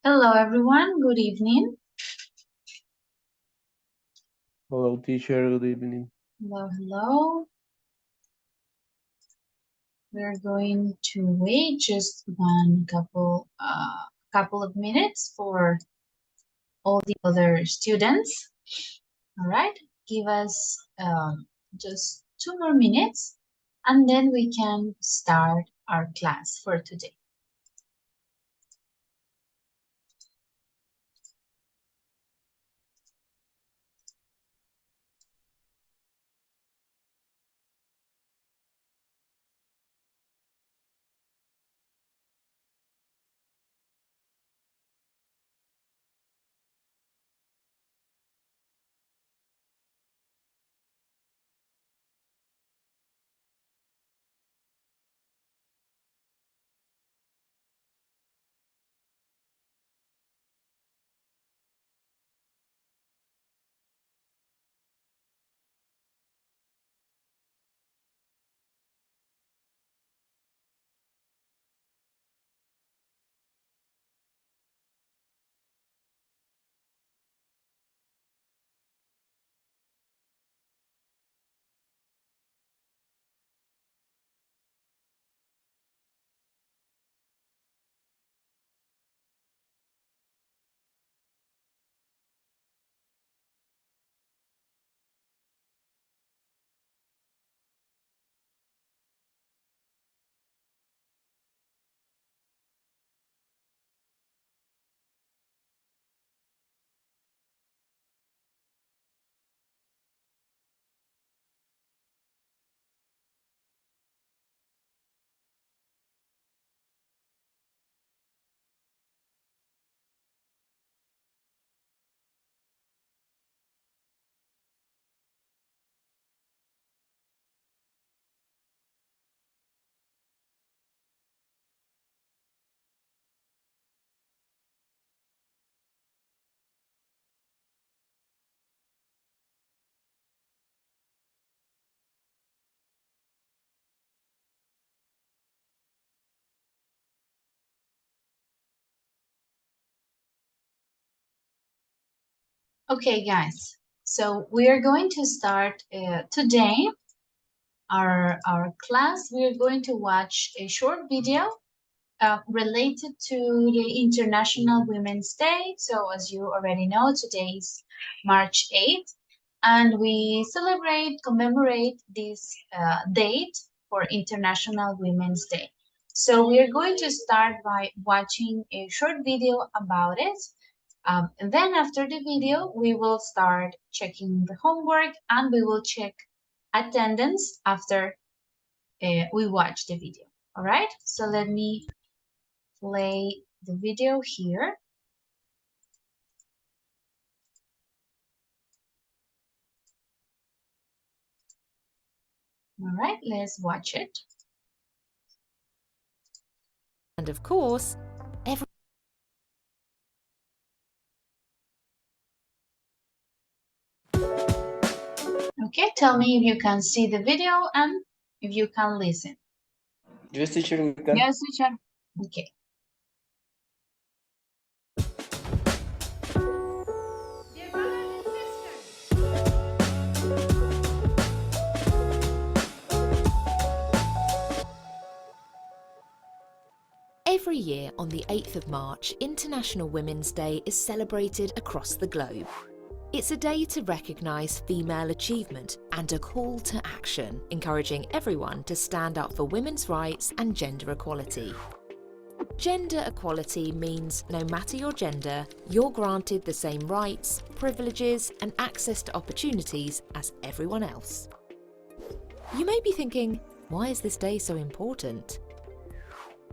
Hello everyone, good evening. Hello, teacher. Good evening. Hello. We're going to wait just one couple of minutes for all the other students. All right, give us just 2 more minutes and then we can start our class for today. Okay guys, so we are going to start today our class. We are going to watch a short video related to the International Women's Day. So as you already know, today is March 8th, and we commemorate this date for International Women's Day. So we are going to start by watching a short video about it. And then after the video, we will start checking the homework and we will check attendance after we watch the video. All right, so let me play the video here. All right, let's watch it. And of course, Okay, tell me if you can see the video and if you can listen. Yes, teacher, we can. Yes, teacher. Okay. every year on the 8th of March, International Women's Day is celebrated across the globe. It's a day to recognise female achievement and a call to action, encouraging everyone to stand up for women's rights and gender equality. Gender equality means no matter your gender, you're granted the same rights, privileges and access to opportunities as everyone else. You may be thinking, why is this day so important?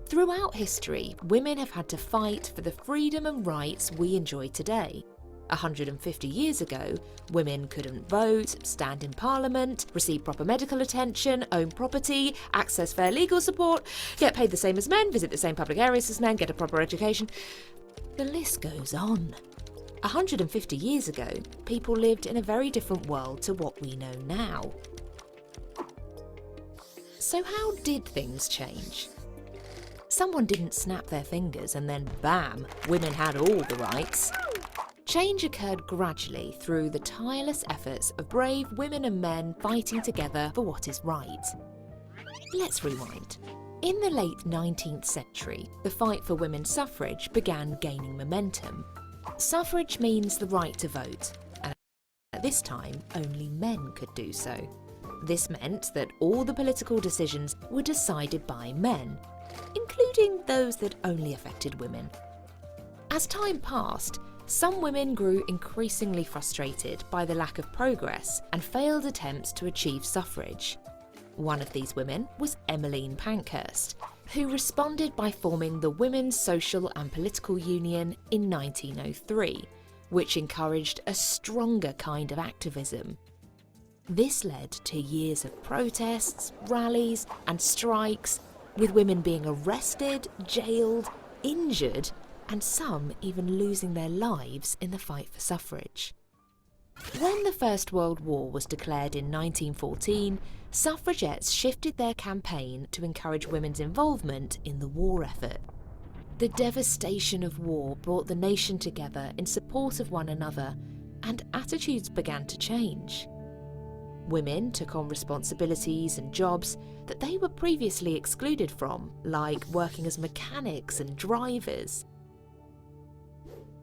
Throughout history, women have had to fight for the freedom and rights we enjoy today. 150 years ago, women couldn't vote, stand in parliament, receive proper medical attention, own property, access fair legal support, get paid the same as men, visit the same public areas as men, get a proper education. The list goes on. 150 years ago, people lived in a very different world to what we know now. So how did things change? Someone didn't snap their fingers and then bam, women had all the rights. Change occurred gradually through the tireless efforts of brave women and men fighting together for what is right. Let's rewind. In the late 19th century, the fight for women's suffrage began gaining momentum. Suffrage means the right to vote, and at this time, only men could do so. This meant that all the political decisions were decided by men, including those that only affected women. As time passed, some women grew increasingly frustrated by the lack of progress and failed attempts to achieve suffrage. One of these women was Emmeline Pankhurst, who responded by forming the Women's Social and Political Union in 1903, which encouraged a stronger kind of activism. This led to years of protests, rallies, and strikes, with women being arrested, jailed, injured, and some even losing their lives in the fight for suffrage. When the First World War was declared in 1914, suffragettes shifted their campaign to encourage women's involvement in the war effort. The devastation of war brought the nation together in support of one another, and attitudes began to change. Women took on responsibilities and jobs that they were previously excluded from, like working as mechanics and drivers.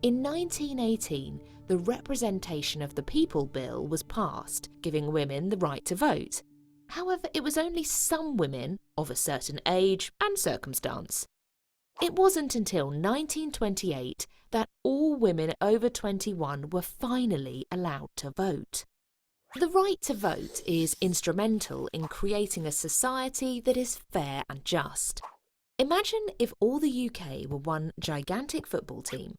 In 1918, the Representation of the People Bill was passed, giving women the right to vote. However, it was only some women of a certain age and circumstance. It wasn't until 1928 that all women over 21 were finally allowed to vote. The right to vote is instrumental in creating a society that is fair and just. Imagine if all the UK were one gigantic football team.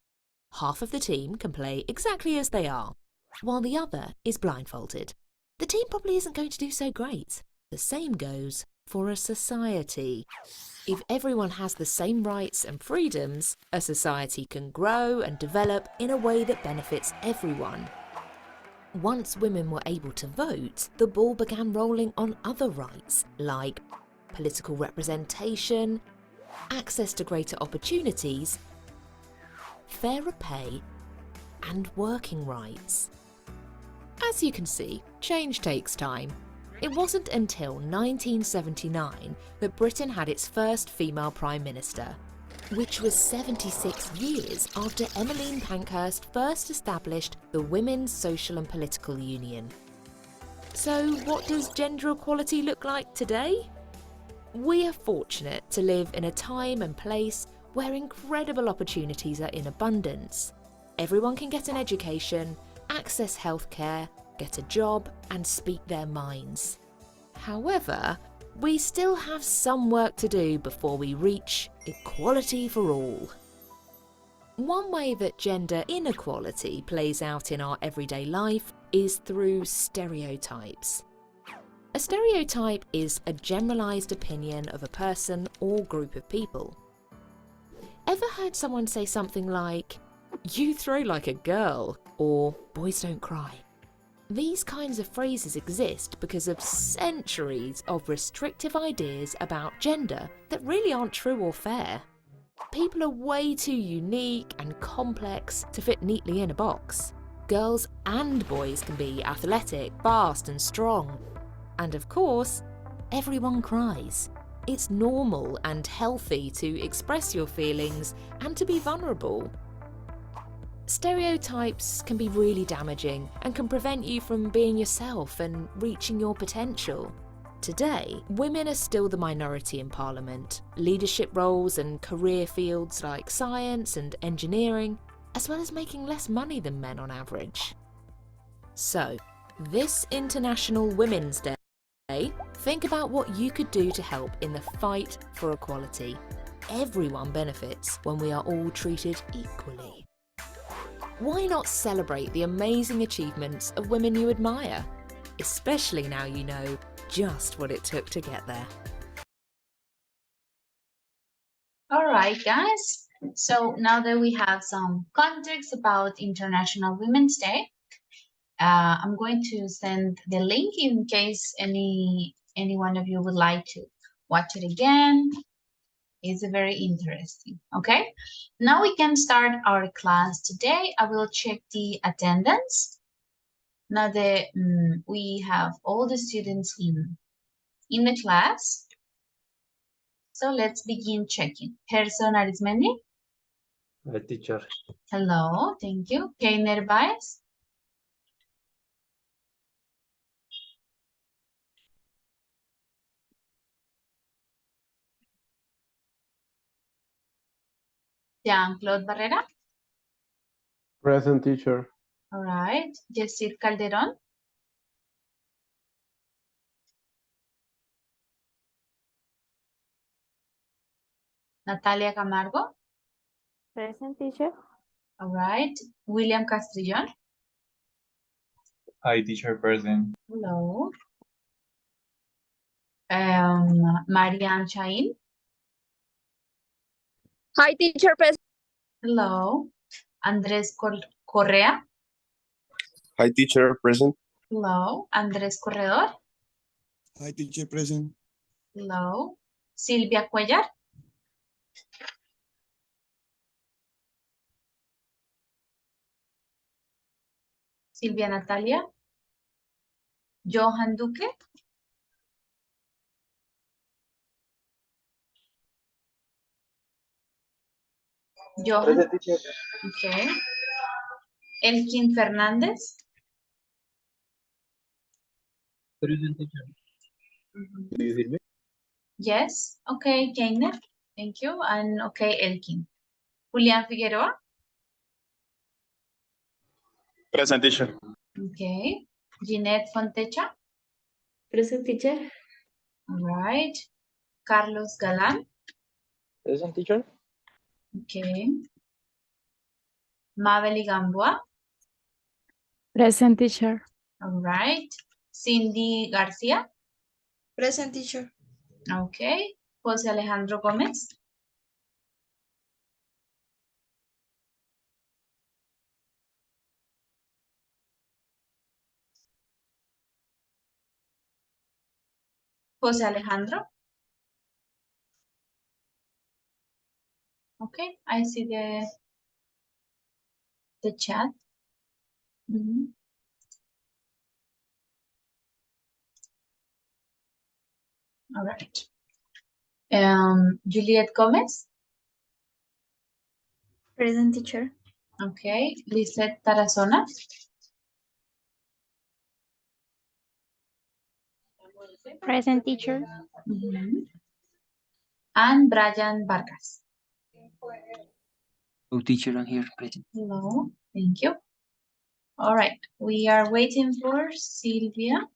Half of the team can play exactly as they are, while the other is blindfolded. The team probably isn't going to do so great. The same goes for a society. If everyone has the same rights and freedoms, a society can grow and develop in a way that benefits everyone. Once women were able to vote, the ball began rolling on other rights, like political representation, access to greater opportunities, fairer pay, and working rights. As you can see, change takes time. It wasn't until 1979 that Britain had its first female Prime Minister, which was 76 years after Emmeline Pankhurst first established the Women's Social and Political Union. So what does gender equality look like today? We are fortunate to live in a time and place where incredible opportunities are in abundance. Everyone can get an education, access healthcare, get a job, and speak their minds. However, we still have some work to do before we reach equality for all. One way that gender inequality plays out in our everyday life is through stereotypes. A stereotype is a generalised opinion of a person or group of people. Ever heard someone say something like, "You throw like a girl," or "boys don't cry"? These kinds of phrases exist because of centuries of restrictive ideas about gender that really aren't true or fair. People are way too unique and complex to fit neatly in a box. Girls and boys can be athletic, fast and strong. And of course, everyone cries. It's normal and healthy to express your feelings and to be vulnerable. Stereotypes can be really damaging and can prevent you from being yourself and reaching your potential. Today, women are still the minority in Parliament, leadership roles and career fields like science and engineering, as well as making less money than men on average. So, this International Women's Day, think about what you could do to help in the fight for equality. Everyone benefits when we are all treated equally. Why not celebrate the amazing achievements of women you admire, especially now you know just what it took to get there? All right, guys. So now that we have some context about International Women's Day, I'm going to send the link in case any one of you would like to watch it again It's very interesting. Okay, now we can start our class today. I will check the attendance. Now that we have all the students in the class. So let's begin checking. Gerson Arismendi. Hi, teacher. Hello, thank you. Keiner Baez. Jean-Claude Barrera. Present, teacher. All right. Yesir Calderon. Natalia Camargo. Present, teacher. All right. William Castrillon. Hi, teacher, present. Hello. Marianne Chain. Hi, teacher. Present. Hello. Andres Correa. Hi, teacher, present. Hello. Andres Corredor. Hi, teacher, present. Hello. Silvia Cuellar. Silvia Natalia. Johan Duque. Johan. Present, teacher. Okay. Elkin Fernández. Present, teacher. Do you hear me? Yes. Okay, Keiner. Thank you. And okay, Elkin. Julián Figueroa. Present, teacher. Okay. Ginette Fontecha. Present, teacher. All right. Carlos Galán. Present, teacher. Okay. Mabel Gamboa. Present, teacher. All right. Cindy García. Present, teacher. Okay. José Alejandro Gómez. José Alejandro. Okay, I see the chat. All right. Juliet Gómez. Present, teacher. Okay. Lizeth Tarazona. Present, teacher. And Brian Vargas. Oh, teacher, I'm here, present. Hello, thank you. All right, we are waiting for Silvia.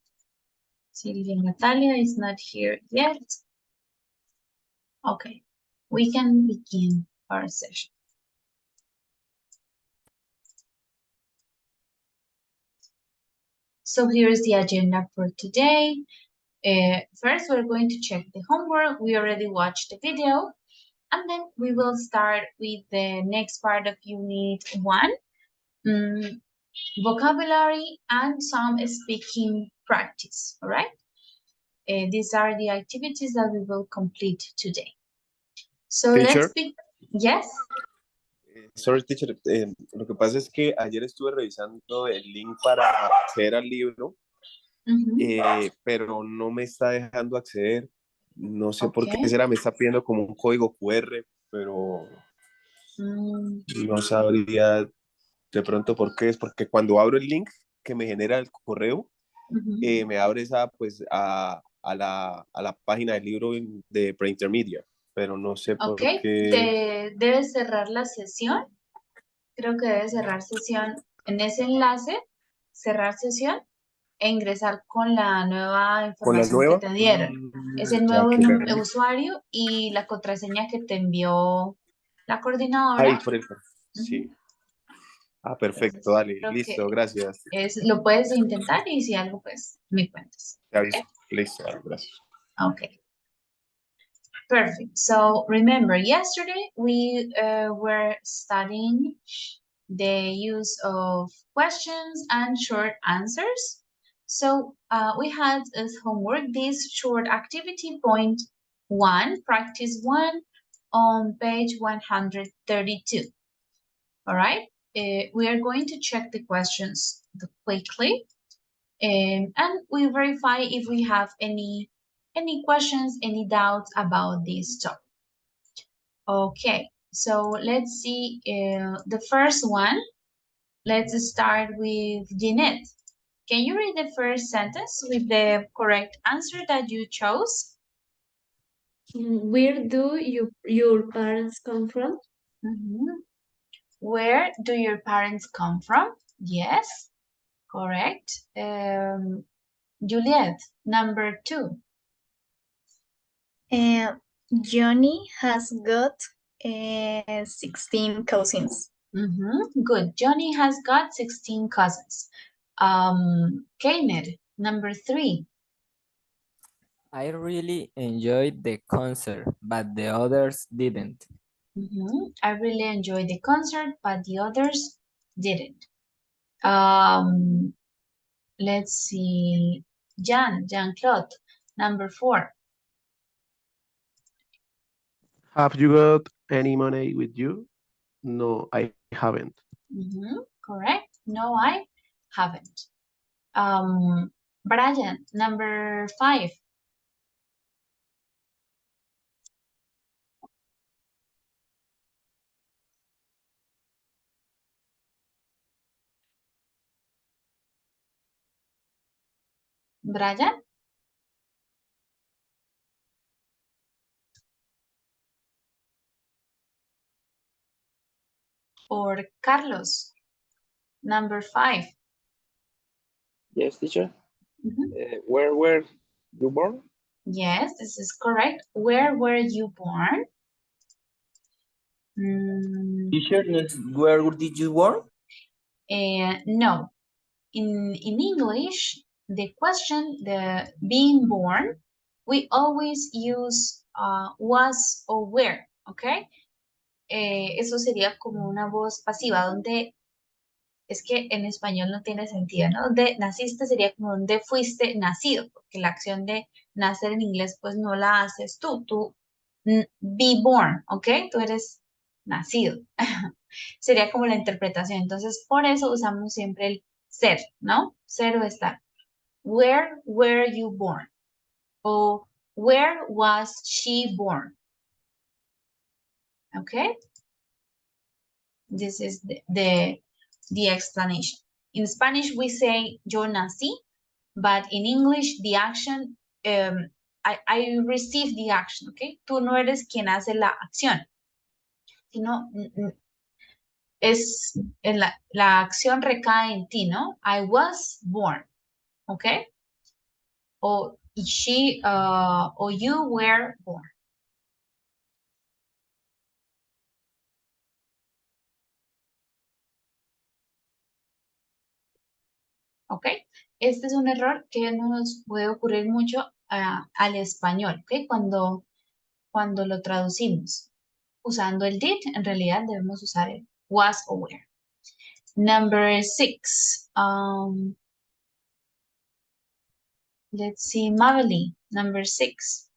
Silvia Natalia is not here yet. Okay, we can begin our session. So here's the agenda for today. First, we're going to check the homework. We already watched the video. And then we will start with the next part of Unit 1. Vocabulary and some speaking practice, all right? These are the activities that we will complete today. So Teacher. let's begin. Yes? Sorry, teacher. Lo que pasa es que ayer estuve revisando el link para acceder al libro, pero no me está dejando acceder. No sé por qué será, me está pidiendo como un código QR, pero no sabría de pronto por qué. Es porque cuando abro el link que me genera el correo, me abre esa, pues, a la página del libro de pre-intermedia, pero no sé por qué. Debes cerrar la sesión. Creo que debes cerrar sesión en ese enlace, cerrar sesión e ingresar con la nueva información que te dieron. Es el nuevo usuario y la contraseña que te envió la coordinadora. Ahí, por eso. Sí. Ah, perfecto, dale, listo, gracias. Lo puedes intentar y si algo, pues, me cuentas. Te aviso. Listo, gracias. Okay. Perfect. So remember, yesterday we were studying the use of questions and short answers. So we had as homework this short activity point 1, practice 1, on page 132. All right, we are going to check the questions quickly, and we verify if we have any questions, any doubts about this topic. Okay, so let's see the first one. Let's start with Jeanette. Can you read the first sentence with the correct answer that you chose? Where do your parents come from? Where do your parents come from? Yes, correct. Juliet, number 2. Johnny has got 16 cousins. Good. Johnny has got 16 cousins. Kenneth, number 3. I really enjoyed the concert, but the others didn't. I really enjoyed the concert, but the others didn't. Let's see. Jean-Claude, number 4. Have you got any money with you? No, I haven't. Correct. No, I haven't. Brian, number 5. Brian? Or Carlos, number 5. Yes, teacher. Where were you born? Yes, this is correct. Where were you born? Teacher, where did you born? No. In English, the question, the being born, we always use was or where, okay? Eso sería como una voz pasiva, donde es que en español no tiene sentido, ¿no? Donde naciste sería como donde fuiste nacido, porque la acción de nacer en inglés pues no la haces tú be born, ¿ok? Tú eres nacido. Sería como la interpretación. Entonces, por eso usamos siempre el ser, ¿no? Ser o estar. Where were you born? O where was she born? Okay? This is the explanation. In Spanish, we say yo nací, but in English, the action, I receive the action, okay? Tú no eres quien hace la acción, sino es la acción recae en ti, ¿no? I was born, okay? O she, or you were born. ¿Ok? Este es un error que nos puede ocurrir mucho al español, ¿ok? Cuando lo traducimos. Usando el did, en realidad debemos usar el was o were. Number 6. Let's see, Mavely, number 6.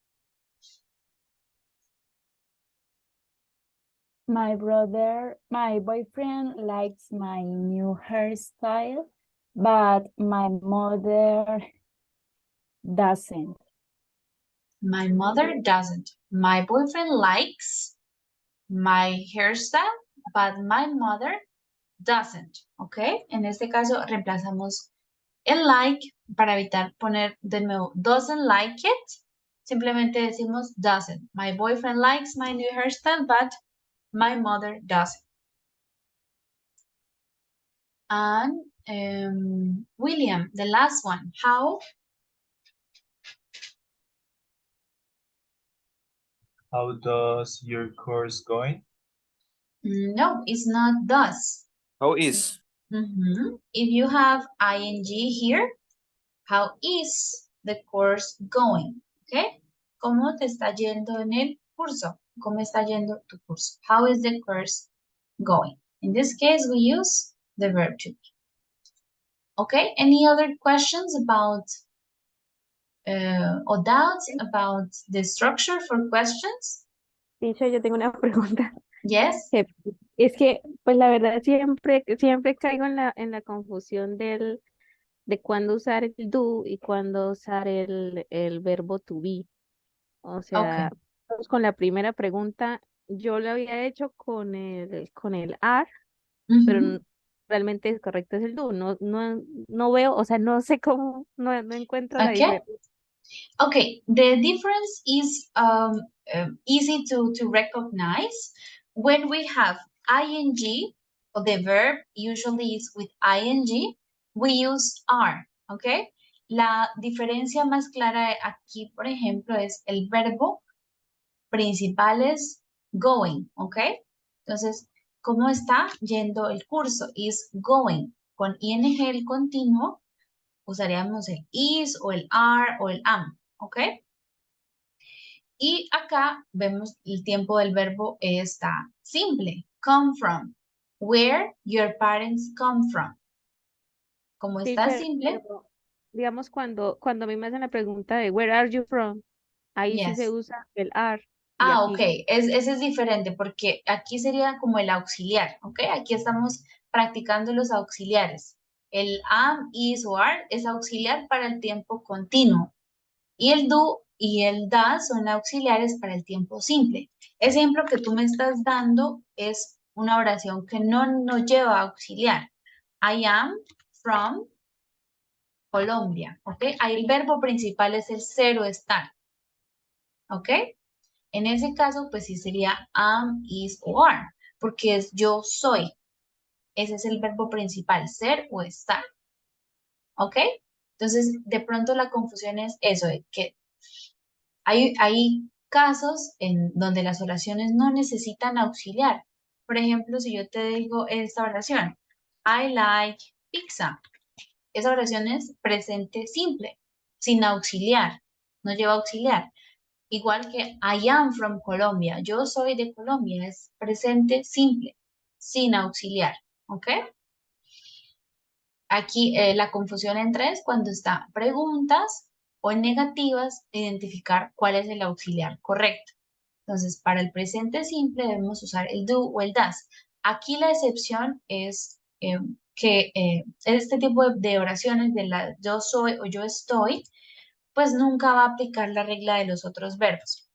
My boyfriend likes my new hairstyle, but my mother doesn't. My mother doesn't. My boyfriend likes my hairstyle, but my mother doesn't. ¿Ok? En este caso reemplazamos el like para evitar poner de nuevo doesn't like it. Simplemente decimos doesn't. My boyfriend likes my new hairstyle, but my mother doesn't. And William, the last one. How does your course going? No, it's not does. How is? If you have ing here, how is the course going? ¿Ok? ¿Cómo te está yendo en el curso? ¿Cómo está yendo tu curso? How is the course going? In this case, we use the verb to be. Okay, any other questions about or doubts about the structure for questions? Dicho, yo tengo una pregunta. Yes. Es que, pues la verdad, siempre caigo en la confusión de cuándo usar el do y cuándo usar el verbo to be. O Okay. sea, vamos con la primera pregunta, yo lo había hecho con el are, pero realmente es correcto es el do. No veo, o sea, no sé cómo, no encuentro la Okay. diferencia. Okay, the difference is easy to recognize. When we have ing, or the verb usually is with ing, we use are, okay? La diferencia más clara aquí, por ejemplo, es el verbo principal es going, okay? Entonces, ¿cómo está yendo el curso? Is going. Con ing el continuo, usaríamos el is o el are o el am, ¿ok? Y acá vemos el tiempo del verbo está simple. Come from. Where your parents come from. Como está Teacher, simple, pero digamos cuando a mí me hacen la pregunta de where are you from, ahí sí se yes. usa el are y Ah, ok. aquí. Ese es diferente porque aquí sería como el auxiliar, ¿ok? Aquí estamos practicando los auxiliares. El am, is o are es auxiliar para el tiempo continuo. Y el do y el da son auxiliares para el tiempo simple. Ese ejemplo que tú me estás dando es una oración que no lleva auxiliar. I am from Colombia, ¿ok? Ahí el verbo principal es el ser o estar, ¿ok? En ese caso, pues sí sería am, is o are, porque es yo soy. Ese es el verbo principal, ser o estar, ¿ok? Entonces, de pronto la confusión es eso, de que hay casos en donde las oraciones no necesitan auxiliar. Por ejemplo, si yo te digo esta oración, I like pizza. Esa oración es presente simple, sin auxiliar, no lleva auxiliar. Igual que I am from Colombia, yo soy de Colombia, es presente simple, sin auxiliar, ¿ok? Aquí la confusión entra es cuando está preguntas o en negativas, identificar cuál es el auxiliar correcto. Entonces, para el presente simple debemos usar el do o el das. Aquí la excepción es que este tipo de oraciones de la yo soy o yo estoy, pues nunca va a aplicar la regla de los otros verbos.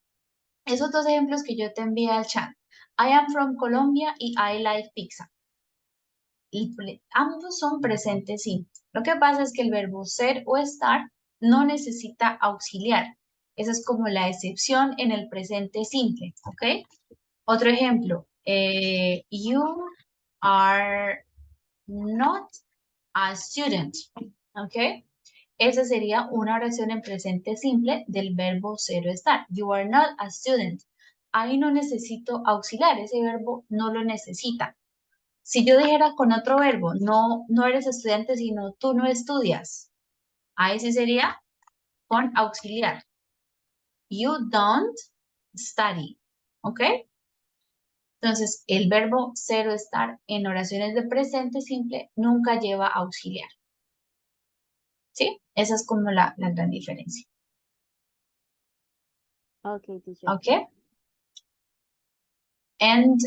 Esos dos ejemplos que yo te envié al chat. I am from Colombia y I like pizza. Ambos son presentes simple. Lo que pasa es que el verbo ser o estar no necesita auxiliar. Esa es como la excepción en el presente simple, ¿ok? Otro ejemplo, you are not a student, ¿ok? Esa sería una oración en presente simple del verbo ser o estar. You are not a student. Ahí no necesito auxiliar, ese verbo no lo necesita. Si yo dijera con otro verbo, no eres estudiante, sino tú no estudias, ahí sí sería con auxiliar. You don't study, ¿ok? Entonces, el verbo ser o estar en oraciones de presente simple nunca lleva auxiliar, ¿sí? Esa es como la gran diferencia, Okay, teacher. ¿ok? And,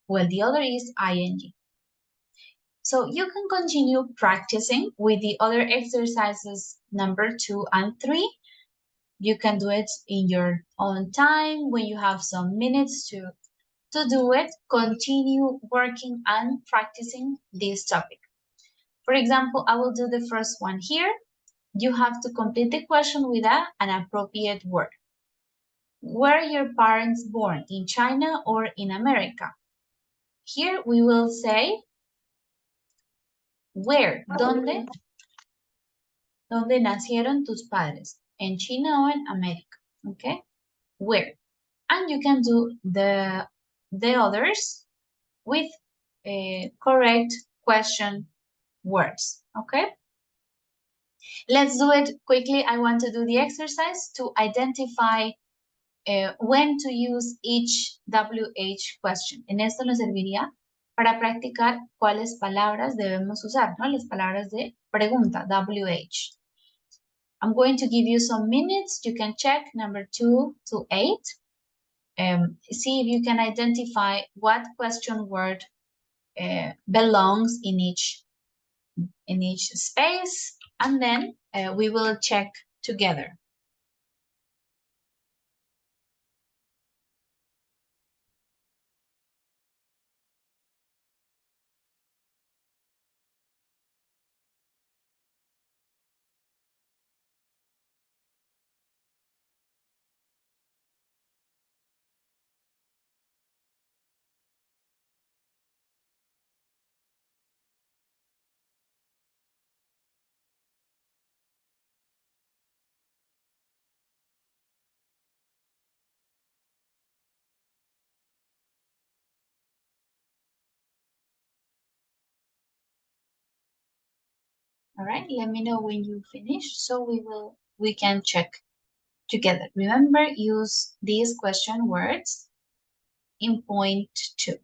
well, the other is ing. So you can continue practicing with the other exercises number 2 and 3. You can do it in your own time when you have some minutes to do it. Continue working and practicing this topic. For example, I will do the first one here. You have to complete the question with an appropriate word. Were your parents born in China or in America? Here we will say where, ¿dónde? ¿Dónde nacieron tus padres? ¿En China o en América? Okay, where? And you can do the others with correct question words, okay? Let's do it quickly. I want to do the exercise to identify when to use each WH question. En esto nos serviría para practicar cuáles palabras debemos usar, ¿no? Las palabras de pregunta, WH. I'm going to give you some minutes. You can check number 2 to 8. See if you can identify what question word belongs in each space, and then we will check together. All right, let me know when you finish so we can check together. Remember, use these question words in point 2.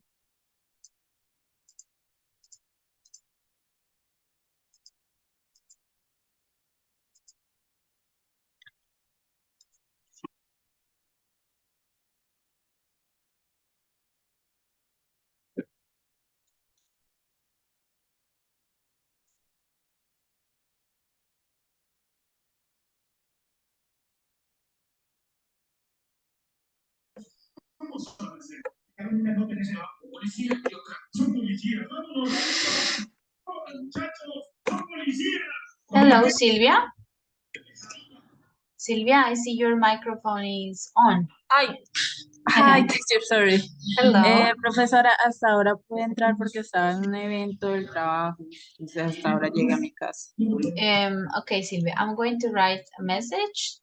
Hello, Silvia. Silvia, I see your microphone is on. Ay, hi, teacher, sorry. Hello. Profesora, hasta ahora pude entrar porque estaba en un evento del trabajo. Entonces hasta ahora llegué a mi casa. Okay, Silvia, I'm going to write a message.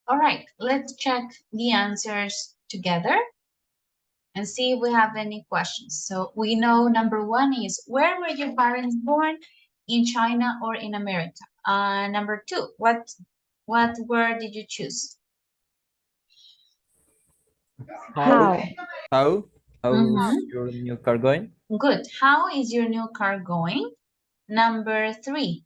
All right, let's check the answers together and see if we have any questions. So we know number one is, where were your parents born? In China or in America? Number two, what word did you choose? How? How's Mhm. your new car going? Good. How is your new car going? Number three.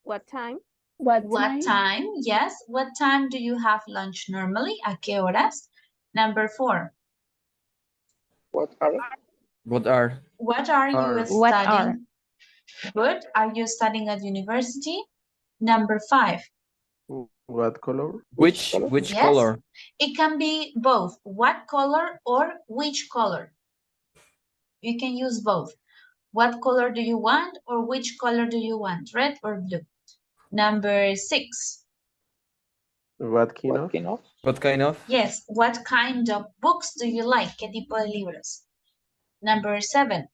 What time? What What time? time? Yes. What time do you have lunch normally? ¿A qué horas? Number four. What are What are you Are What are? studying? Good. Are you studying at university? Number five. what color? which Yes. color? It can be both. What color or which color? You can use both. What color do you want or which color do you want? Red or blue? Number six. What kind of? What kind of? Yes. What kind of books do you like? ¿Qué tipo de libros? Number seven.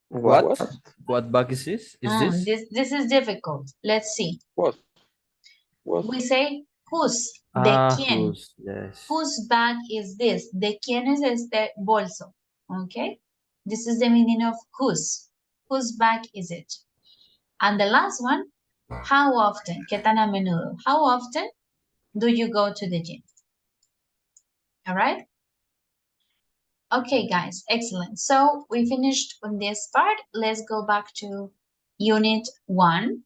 What? What bug is this? This is difficult. Let's see. We say whose, de quién. Whose? Yes. Whose bag is this? ¿De quién es este bolso? Okay. This is the meaning of whose. Whose bag is it? And the last one, how often? ¿Qué tan a menudo? How often do you go to the gym? All right. Okay, guys, excellent. So we finished on this part. Let's go back to Unit 1.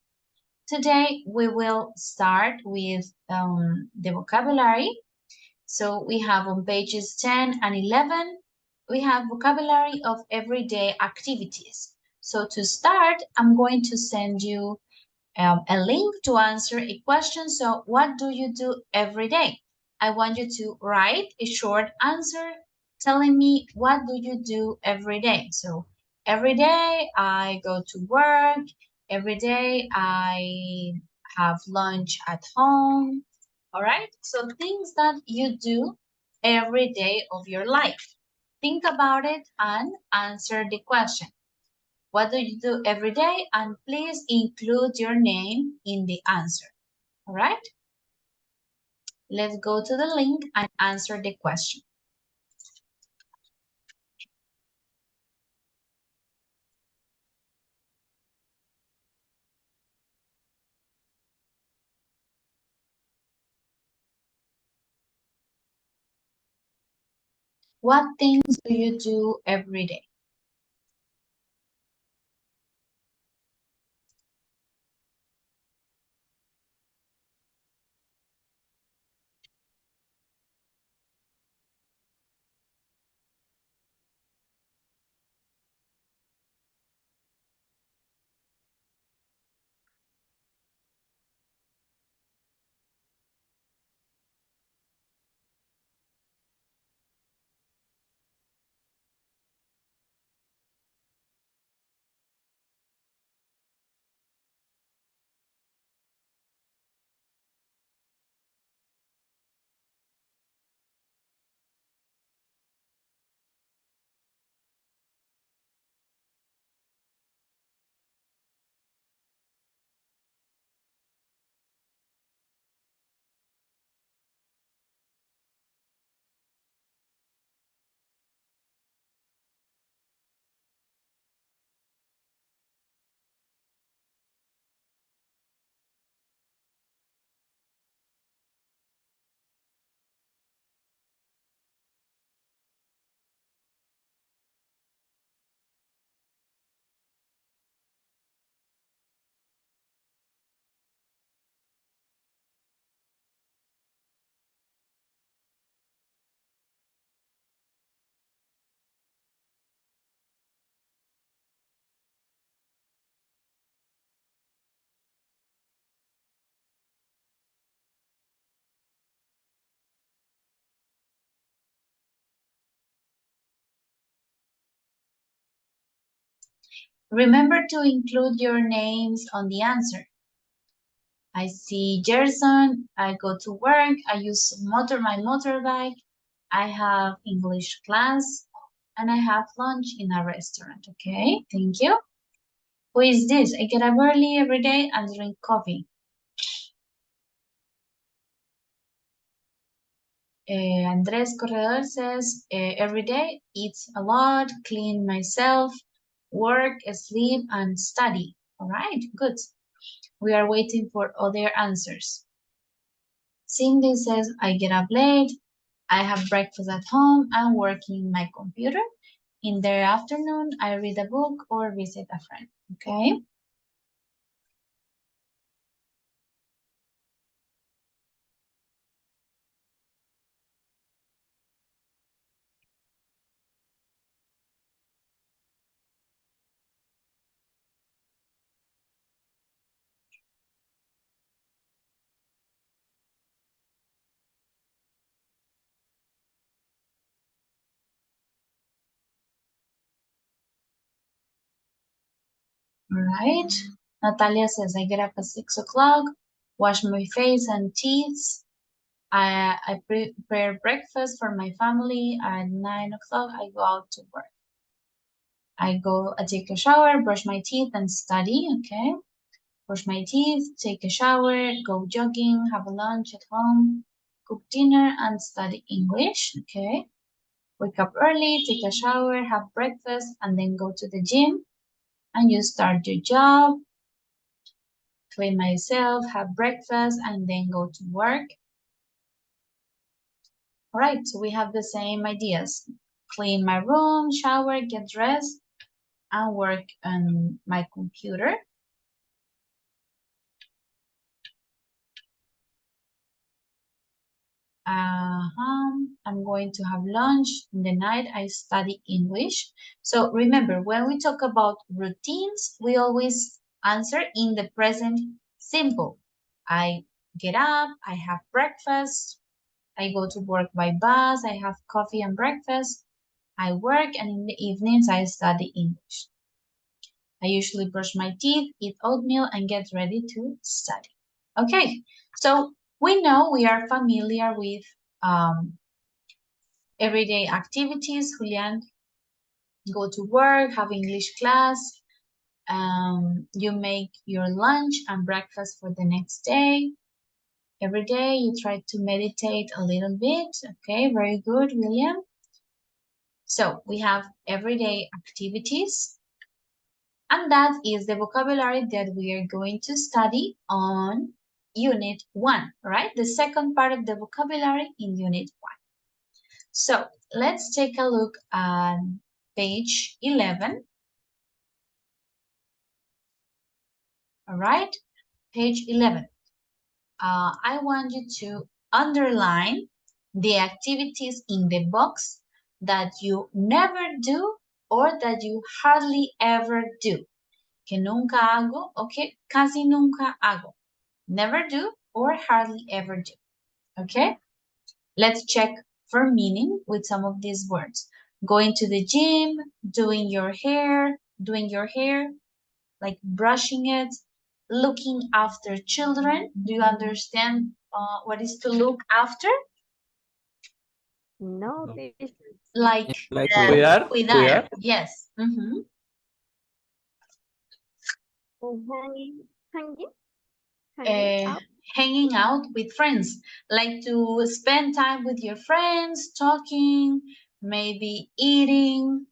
Today we will start with the vocabulary. So we have on pages 10 and 11, we have vocabulary of everyday activities. So to start, I'm going to send you a link to answer a question. So what do you do every day? I want you to write a short answer telling me what do you do every day. So every day I go to work. Every day I have lunch at home. All right. So things that you do every day of your life. Think about it and answer the question. What do you do every day? And please include your name in the answer. All right. Let's go to the link and answer the question. What things do you do every day? Remember to include your names on the answer. I see Gerson, I go to work, I use my motorbike, I have English class, and I have lunch in a restaurant, okay? Thank you. Who is this? I get up early every day and drink coffee. Andres Corredor says, every day, eat a lot, clean myself, work, sleep, and study. All right, good. We are waiting for other answers. Cindy says, I get up late, I have breakfast at home, I'm working my computer. In the afternoon, I read a book or visit a friend. Okay. All right. Natalia says, I get up at 6 o'clock, wash my face and teeth. I prepare breakfast for my family. At 9 o'clock, I go out to work. I take a shower, brush my teeth, and study. Okay. Brush my teeth, take a shower, go jogging, have a lunch at home, cook dinner, and study English. Okay. Wake up early, take a shower, have breakfast, and then go to the gym. And you start your job, clean myself, have breakfast, and then go to work. All right, so we have the same ideas. Clean my room, shower, get dressed, and work on my computer. I'm going to have lunch. In the night, I study English. So remember, when we talk about routines, we always answer in the present simple. I get up, I have breakfast, I go to work by bus, I have coffee and breakfast, I work, and in the evenings, I study English. I usually brush my teeth, eat oatmeal, and get ready to study. Okay, so we know we are familiar with everyday activities. Julian, go to work, have English class, you make your lunch and breakfast for the next day. Every day you try to meditate a little bit. Okay, very good, William. So we have everyday activities, and that is the vocabulary that we are going to study on Unit 1, right? The second part of the vocabulary in Unit 1. So let's take a look at page 11. All right, page 11. I want you to underline the activities in the box that you never do or that you hardly ever do. Que nunca hago o que casi nunca hago. Never do or hardly ever do. Okay? Let's check for meaning with some of these words. Going to the gym, doing your hair, like brushing it, looking after children. Do you understand what is to look after? No, teacher. Like Cuidar. cuidar. Yes. Mm-hmm. Hanging out with friends, like to spend time with your friends, talking, maybe eating.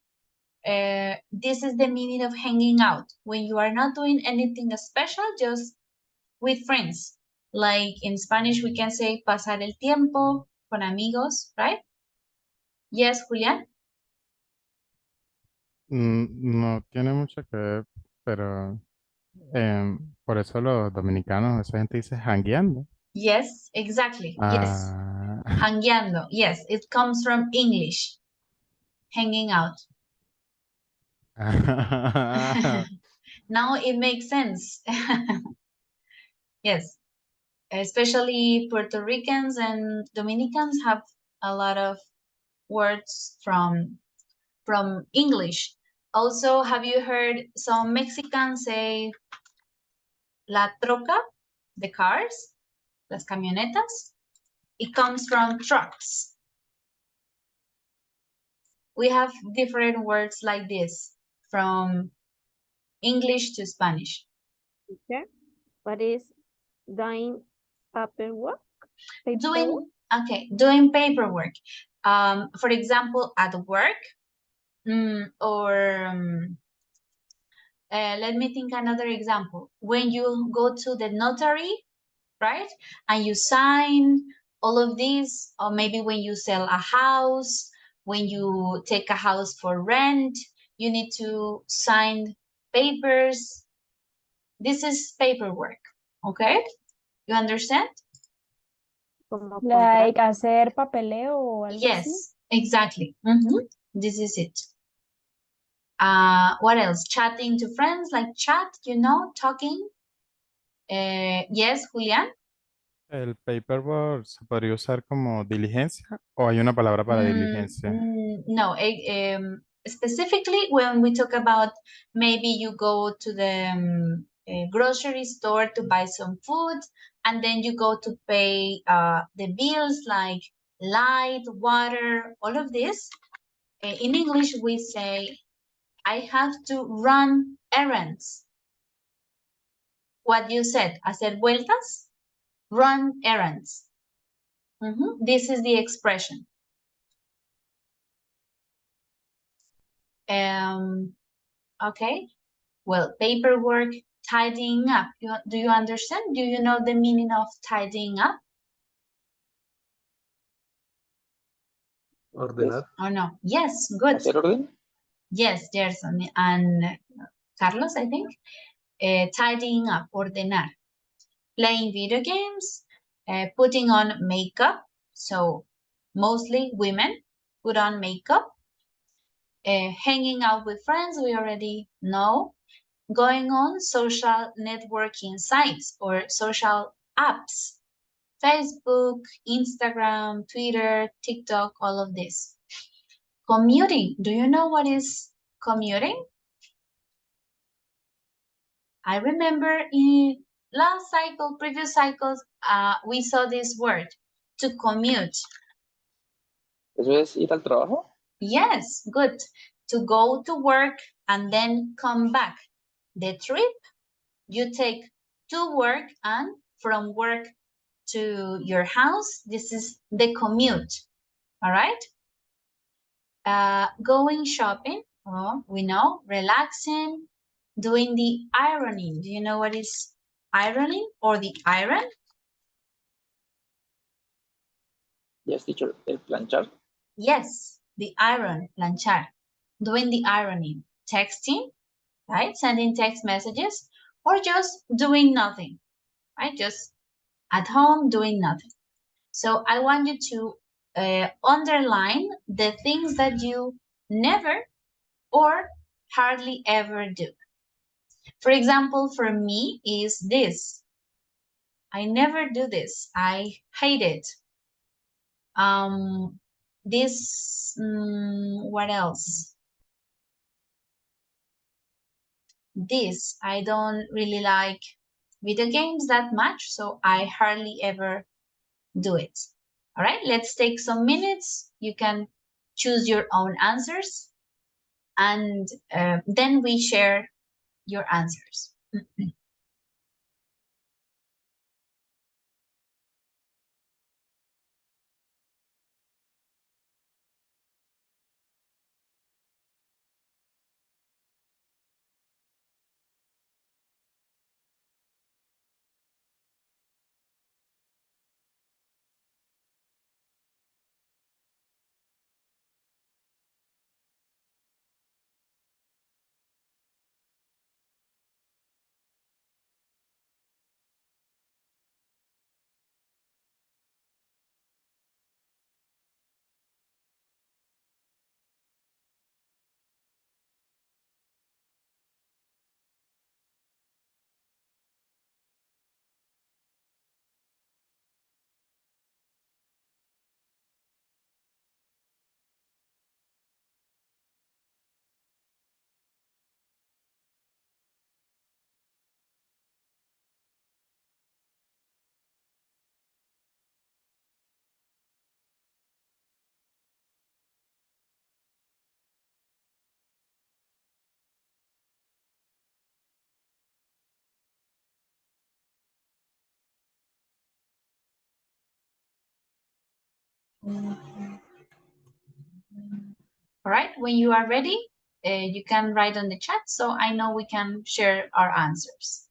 This is the meaning of hanging out. When you are not doing anything special, just with friends. Like in Spanish, we can say pasar el tiempo con amigos, right? Yes, Julián. No tiene mucho que ver, pero por eso los dominicanos, esa gente dice jangueando. Yes, exactly. Yes. Hangueando. Yes, it comes from English. Hanging out. Now it makes sense. Yes. Especially Puerto Ricans and Dominicans have a lot of words from English. Also, have you heard some Mexicans say la troca, the cars, las camionetas? It comes from trucks. We have different words like this from English to Spanish. Okay. What is doing paperwork? Doing Okay, doing paperwork. For example, at work, or let me think another example. When you go to the notary, right, and you sign all of these, or maybe when you sell a house, when you take a house for rent, you need to sign papers. This is paperwork, okay? You understand? Como Like contrato. hacer papeleo o algo así. Yes, exactly. This is it. What else? Chatting to friends, like chat, talking. Yes, Julián. ¿El paperwork se podría usar como diligencia o hay una palabra para diligencia? No, specifically when we talk about maybe you go to the grocery store to buy some food, and then you go to pay the bills like light, water, all of this. In English, we say, I have to run errands. What you said, hacer vueltas, run errands. This is the expression. Okay, well, paperwork, tidying up. Do you understand? Do you know the meaning of tidying up? Ordenar. Or no? Yes, good. ¿Hacer orden? Yes, Gerson and Carlos, I think. Tidying up, ordenar. Playing video games, putting on makeup. So mostly women put on makeup. Hanging out with friends, we already know. Going on social networking sites or social apps. Facebook, Instagram, Twitter, TikTok, all of this. Commuting. Do you know what is commuting? I remember in last cycle, previous cycles, we saw this word, to commute. ¿Eso es ir al trabajo? Yes, good. To go to work and then come back. The trip, you take to work and from work to your house. This is the commute, all right? Going shopping, we know. Relaxing, doing the ironing. Do you know what is ironing or the iron? Yes, teacher. El planchar. Yes, the iron, planchar. Doing the ironing. Texting, right? Sending text messages, or just doing nothing, right? Just at home doing nothing. So I want you to underline the things that you never or hardly ever do. For example, for me is this. I never do this. I hate it. This, what else? This, I don't really like video games that much, so I hardly ever do it. All right, let's take some minutes. You can choose your own answers, and then we share your answers. All right, when you are ready, you can write on the chat so I know we can share our answers.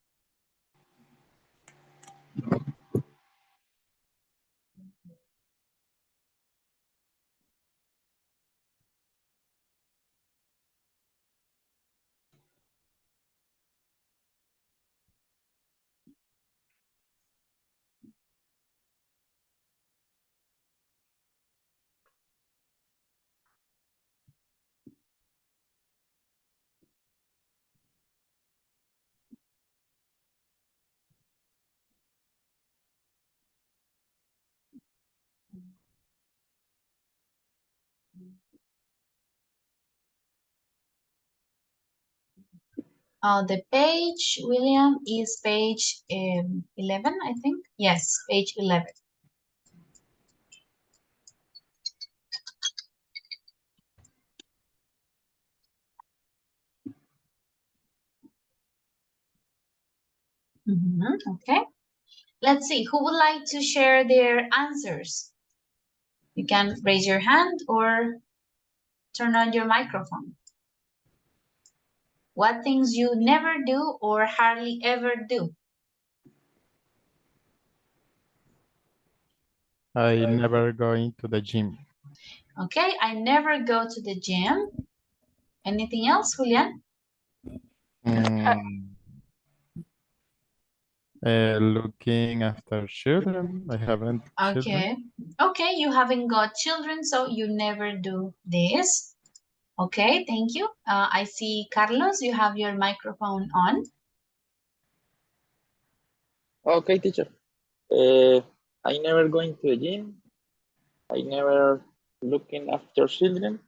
The page, William, is page 11, I think. Yes, page 11. Okay. Let's see, who would like to share their answers? You can raise your hand or turn on your microphone. What things you never do or hardly ever do? I never go into the gym. Okay, I never go to the gym. Anything else, Julian? Looking after children. I haven't children. Okay. Okay, you haven't got children, so you never do this. Okay, thank you. I see Carlos, you have your microphone on. Okay, teacher. I never going to the gym. I never looking after children.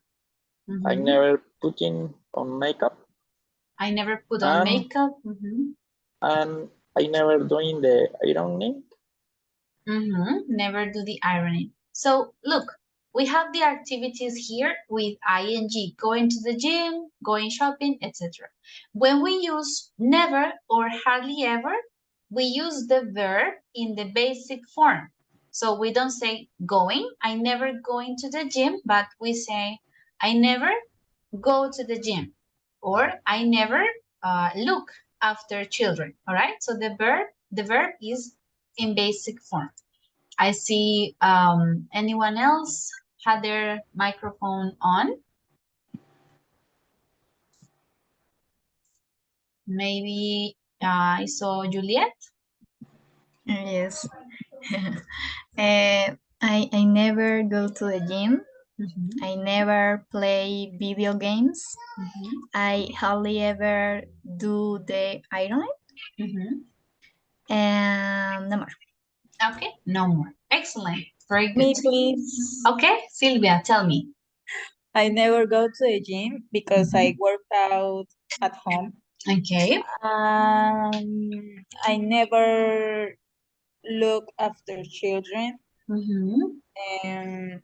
I never putting on makeup. I never put on makeup. And I never doing the ironing. Never do the ironing. So look, we have the activities here with ing, going to the gym, going shopping, etc. When we use never or hardly ever, we use the verb in the basic form. So we don't say going, I never going to the gym, but we say I never go to the gym, or I never look after children. All right, so the verb is in basic form. I see anyone else had their microphone on. Maybe I saw Juliet. Yes. I never go to the gym. I never play video games. I hardly ever do the ironing. And no more. Okay, no more. Excellent. Very good. Me, please. Okay, Silvia, tell me. I never go to the gym because I work out at home. Okay. I never look after children and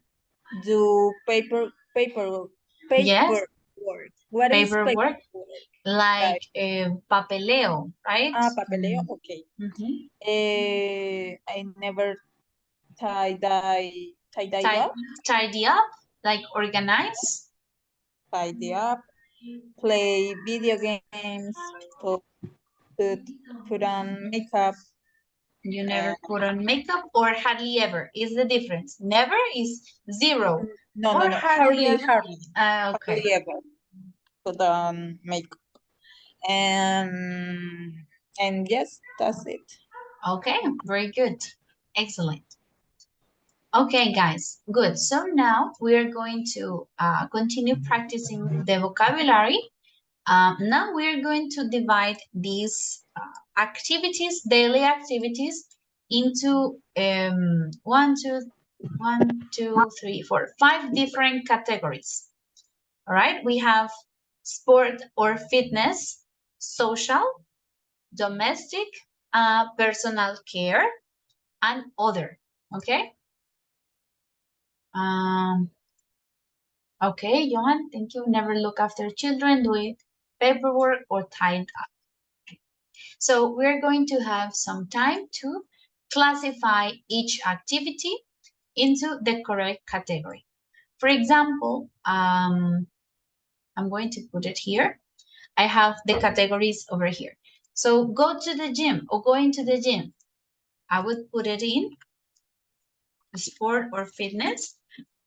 do paperwork. Yes. What is Paperwork? Like papeleo, right? Papeleo. Okay. I never tidy up, like organize. Tidy up, play video games, put on makeup. You never put on makeup or hardly ever. Is the difference? Never is zero. No, or hardly. Okay. Hardly ever put on makeup. And yes, that's it. Okay, very good. Excellent. Okay, guys, good. So now we are going to continue practicing the vocabulary. Now we are going to divide these activities, daily activities, into 5 different categories. All right, we have sport or fitness, social, domestic, personal care, and other. Okay. Okay, Johan, thank you. Never look after children, do it paperwork or tied up. Okay. So we're going to have some time to classify each activity into the correct category. For example, I'm going to put it here. I have the categories over here. So go to the gym or going to the gym. I would put it in sport or fitness.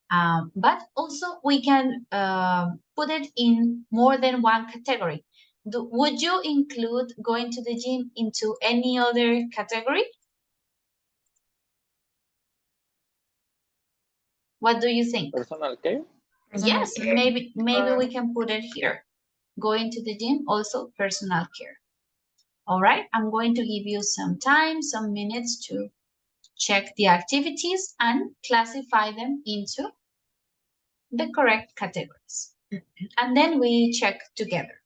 But also we can put it in more than one category. Would you include going to the gym into any other category? What do you think? Personal care? Yes, maybe we can put it here. Going to the gym, also personal care. All right, I'm going to give you some time, some minutes to check the activities and classify them into the correct categories. And then we check together.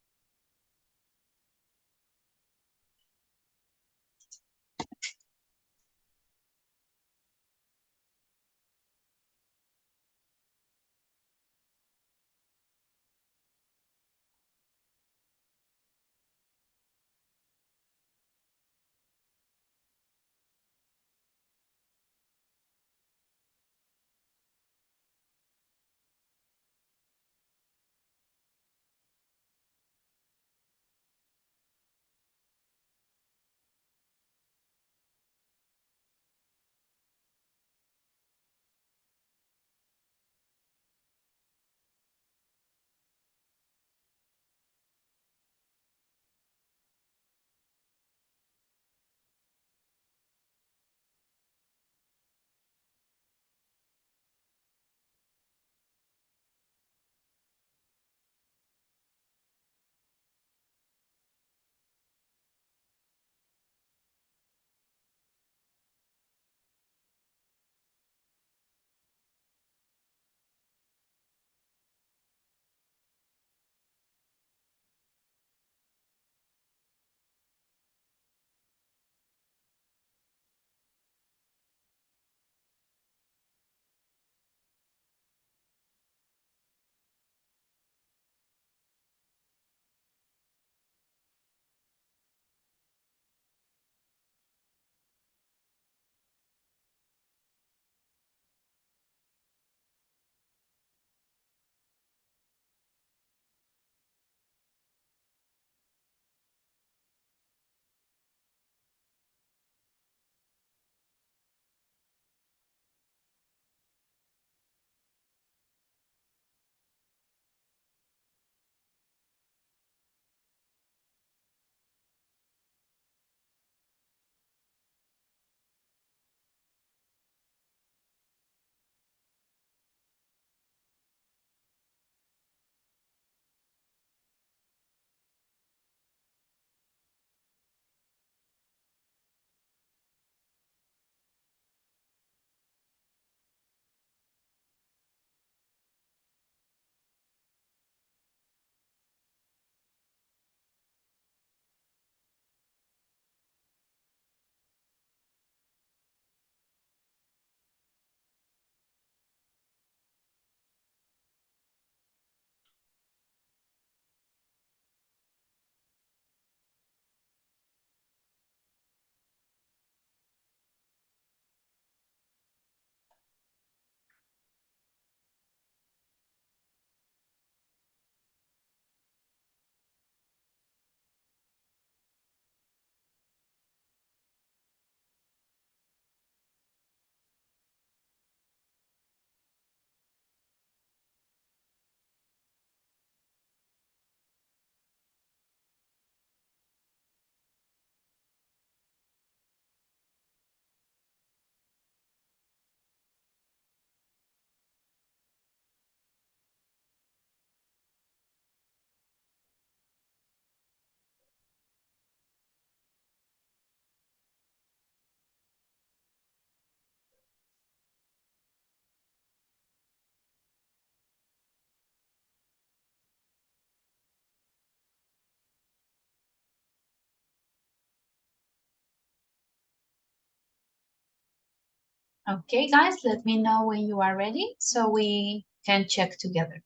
Okay, guys, let me know when you are ready so we can check together.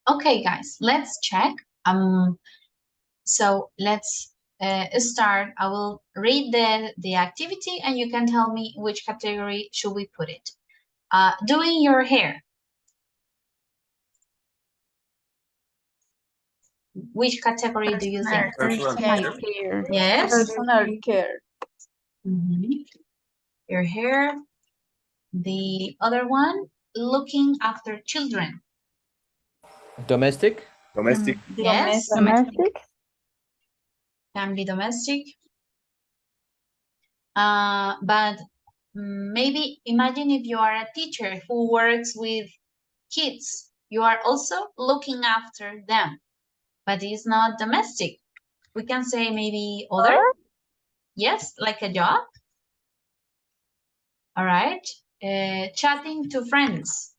Okay, guys, let's check. So let's start. I will read the activity and you can tell me which category should we put it. Doing your hair. Which category do you think? Personal care. Yes. Personal care. Your hair. The other one, looking after children. Domestic? Domestic. Yes. Domestic. Can be domestic. But maybe imagine if you are a teacher who works with kids, you are also looking after them, but it's not domestic. We can say maybe other. Yes, like a job. All right. Chatting to friends.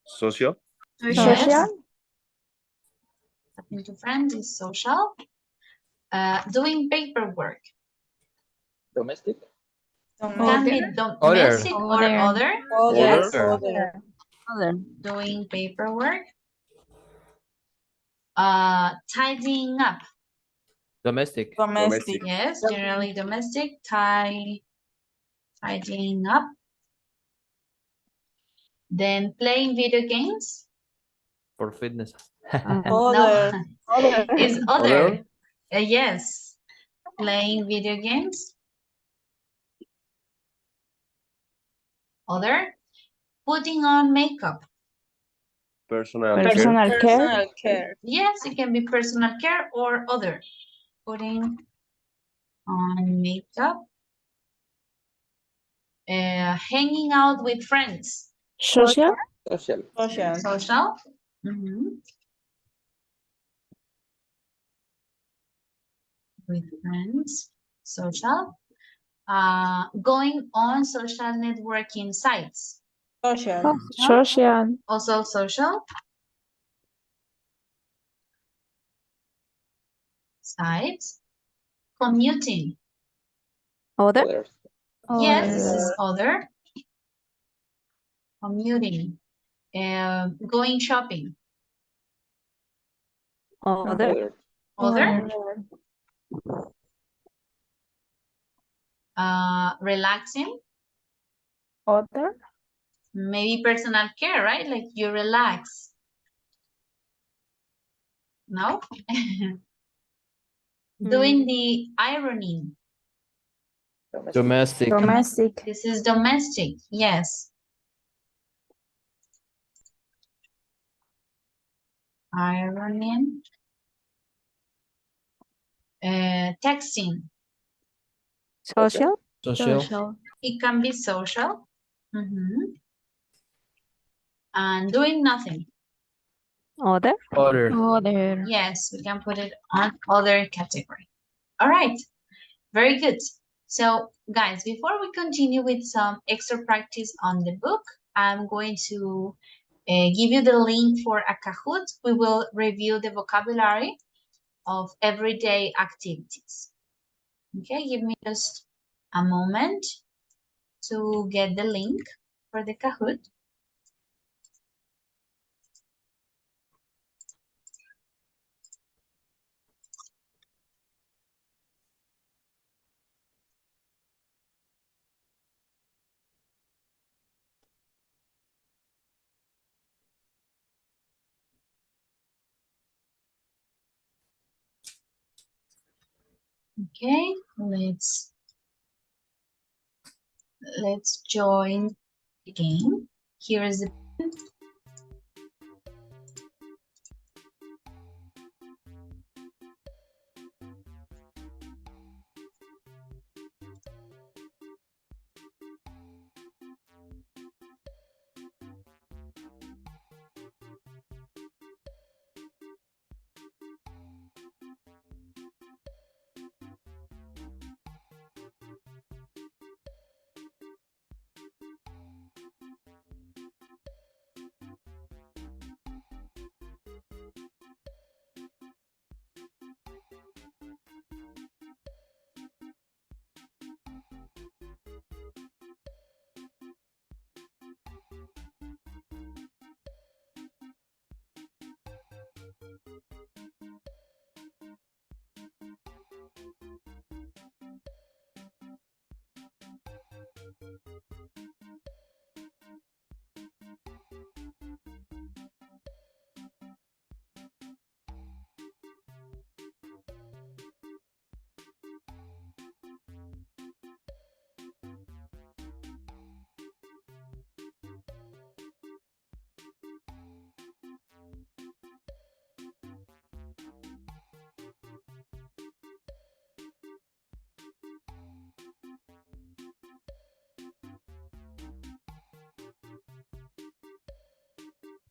Social. Yes. Social. Chatting to friends is social. Doing paperwork. Domestic. Can be domestic or other. Yes. Other. Doing paperwork. Tidying up. Domestic. Domestic. Yes, generally domestic. Tidying up. Then Playing video games. for fitness. Other. No, is other. Other. Yes, playing video games. Other. Putting on makeup. Personal care. Personal care. Personal care. Yes, it can be personal care or other. Putting on makeup. Hanging out with friends. Social. Social. Social. Social. Mhm. With friends. Social. Going on social networking sites. Social. Social. Also social. Sites. Commuting. Other? Others. Yes, this is other. Commuting. Going shopping. Other? Other. Relaxing. Other. Maybe personal care, right? Like you relax. No? Doing the ironing. Domestic. Domestic. This is domestic. Yes. Ironing. Texting. Social? Social. It can be social. And doing nothing. Other? Other. Yes, we can put it on other category. All right, very good. So guys, before we continue with some extra practice on the book, I'm going to give you the link for a Kahoot. We will review the vocabulary of everyday activities. Okay, give me just a moment to get the link for the Kahoot. Okay, let's join the game. Here is the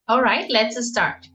All right, let's start.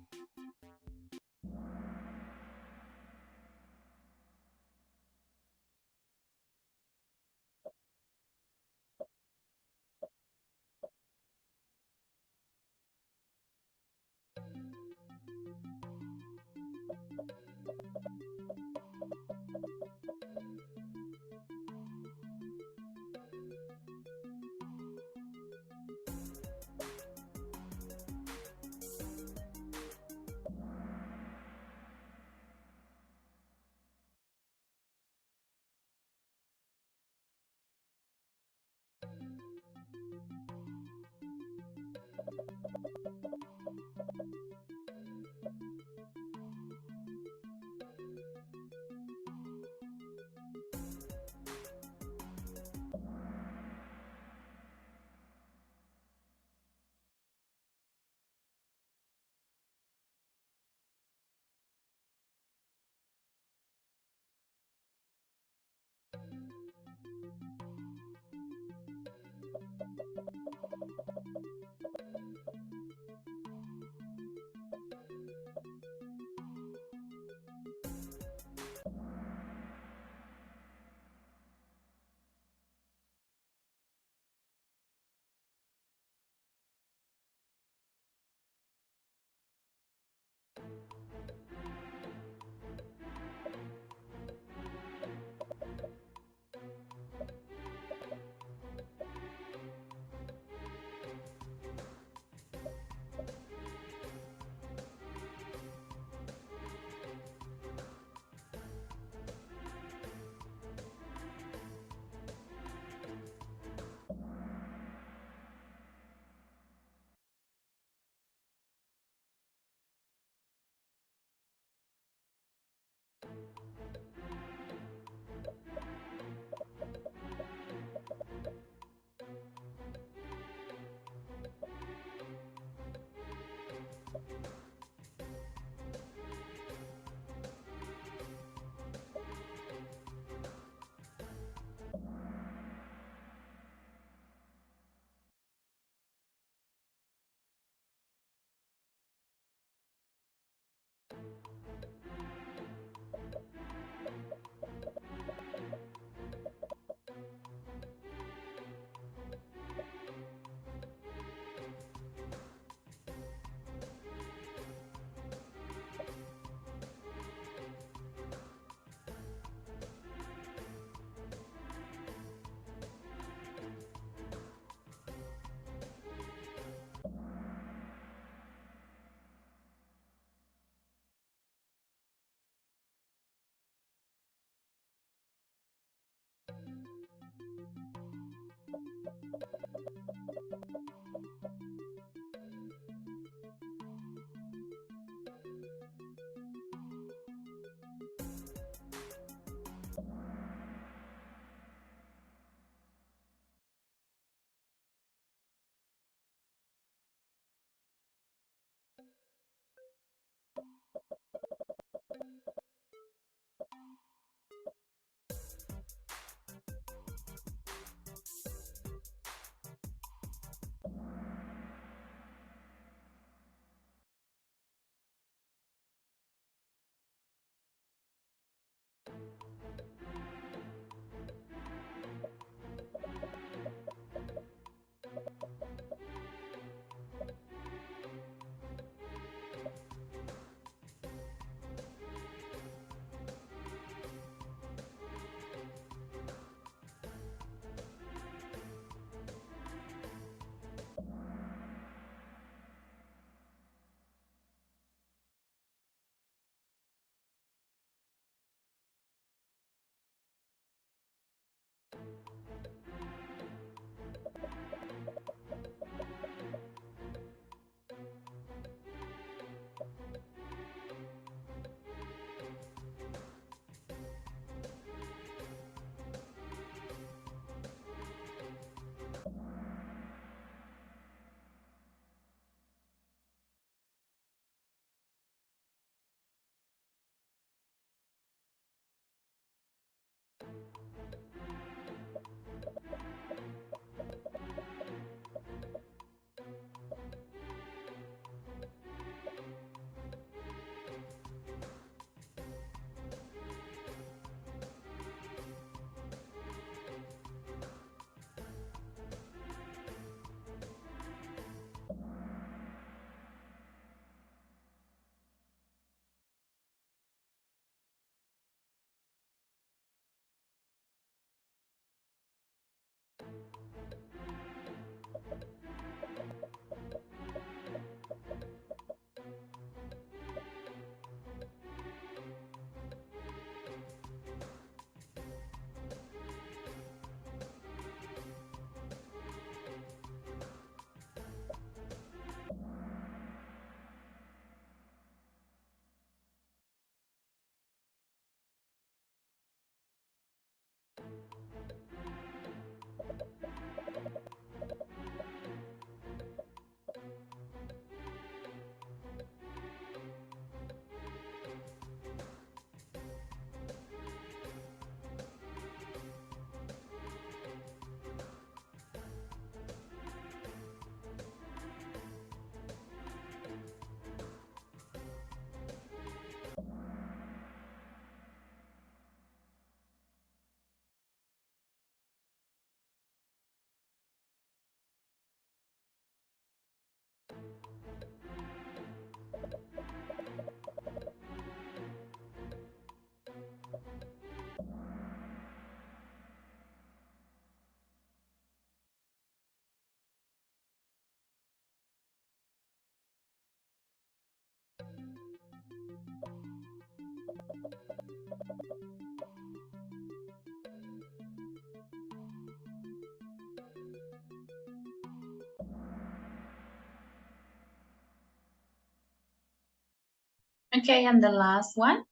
Okay, and the last one.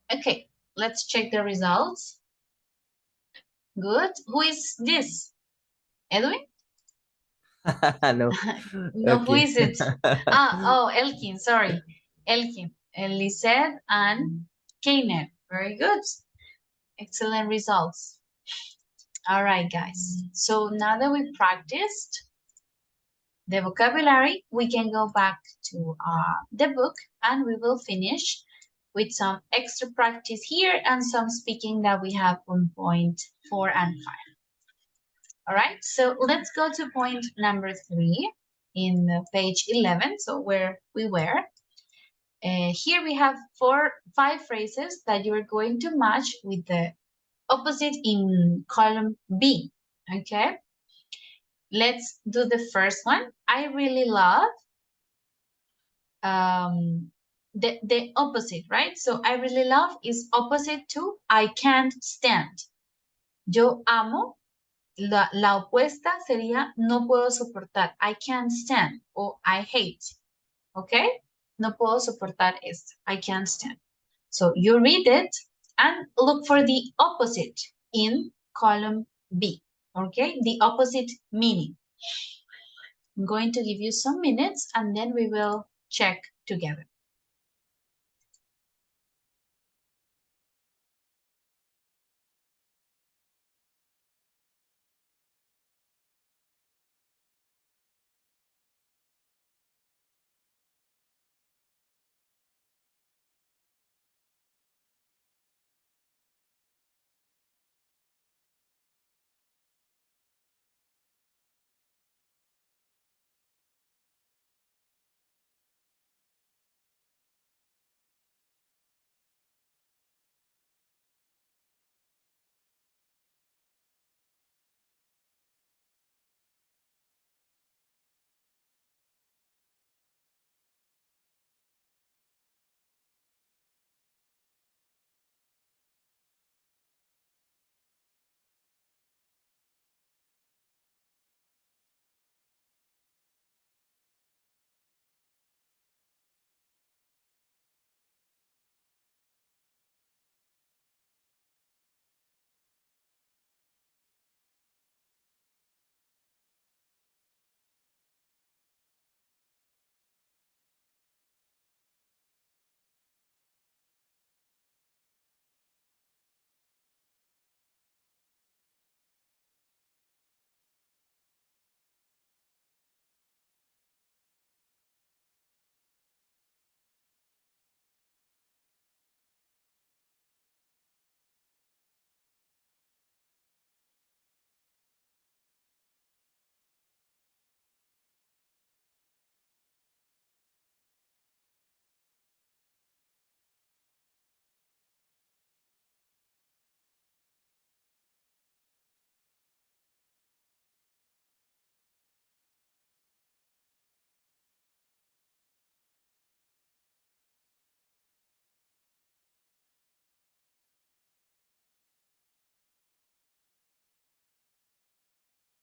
Okay, let's check the results. Good. Who is this? Edwin? No. No, who Okay. is it? Elkin, sorry. Elkin, Lisette, and Kainer. Very good. Excellent results. All right, guys. So now that we practiced the vocabulary, we can go back to the book and we will finish with some extra practice here and some speaking that we have on point 4 and 5. All right, so let's go to point number 3 in page 11, so where we were. Here we have 5 phrases that you are going to match with the opposite in column B, okay? Let's do the first one. I really love the opposite, right? So I really love is opposite to I can't stand. Yo amo, la opuesta sería no puedo soportar. I can't stand o I hate, okay? No puedo soportar esto. I can't stand. So you read it and look for the opposite in column B, okay? The opposite meaning. I'm going to give you some minutes and then we will check together.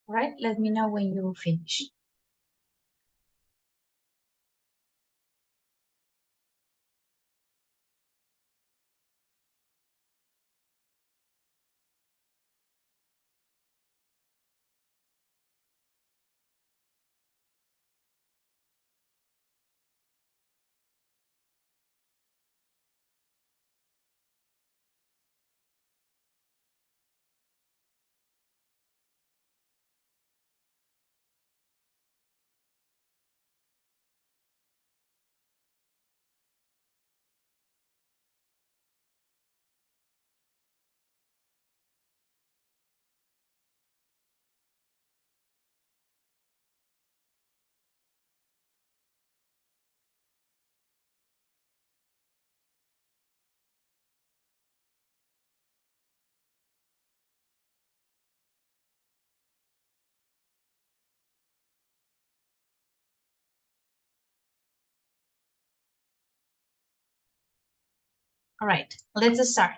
All right, let me know when you finish. All right, let's start.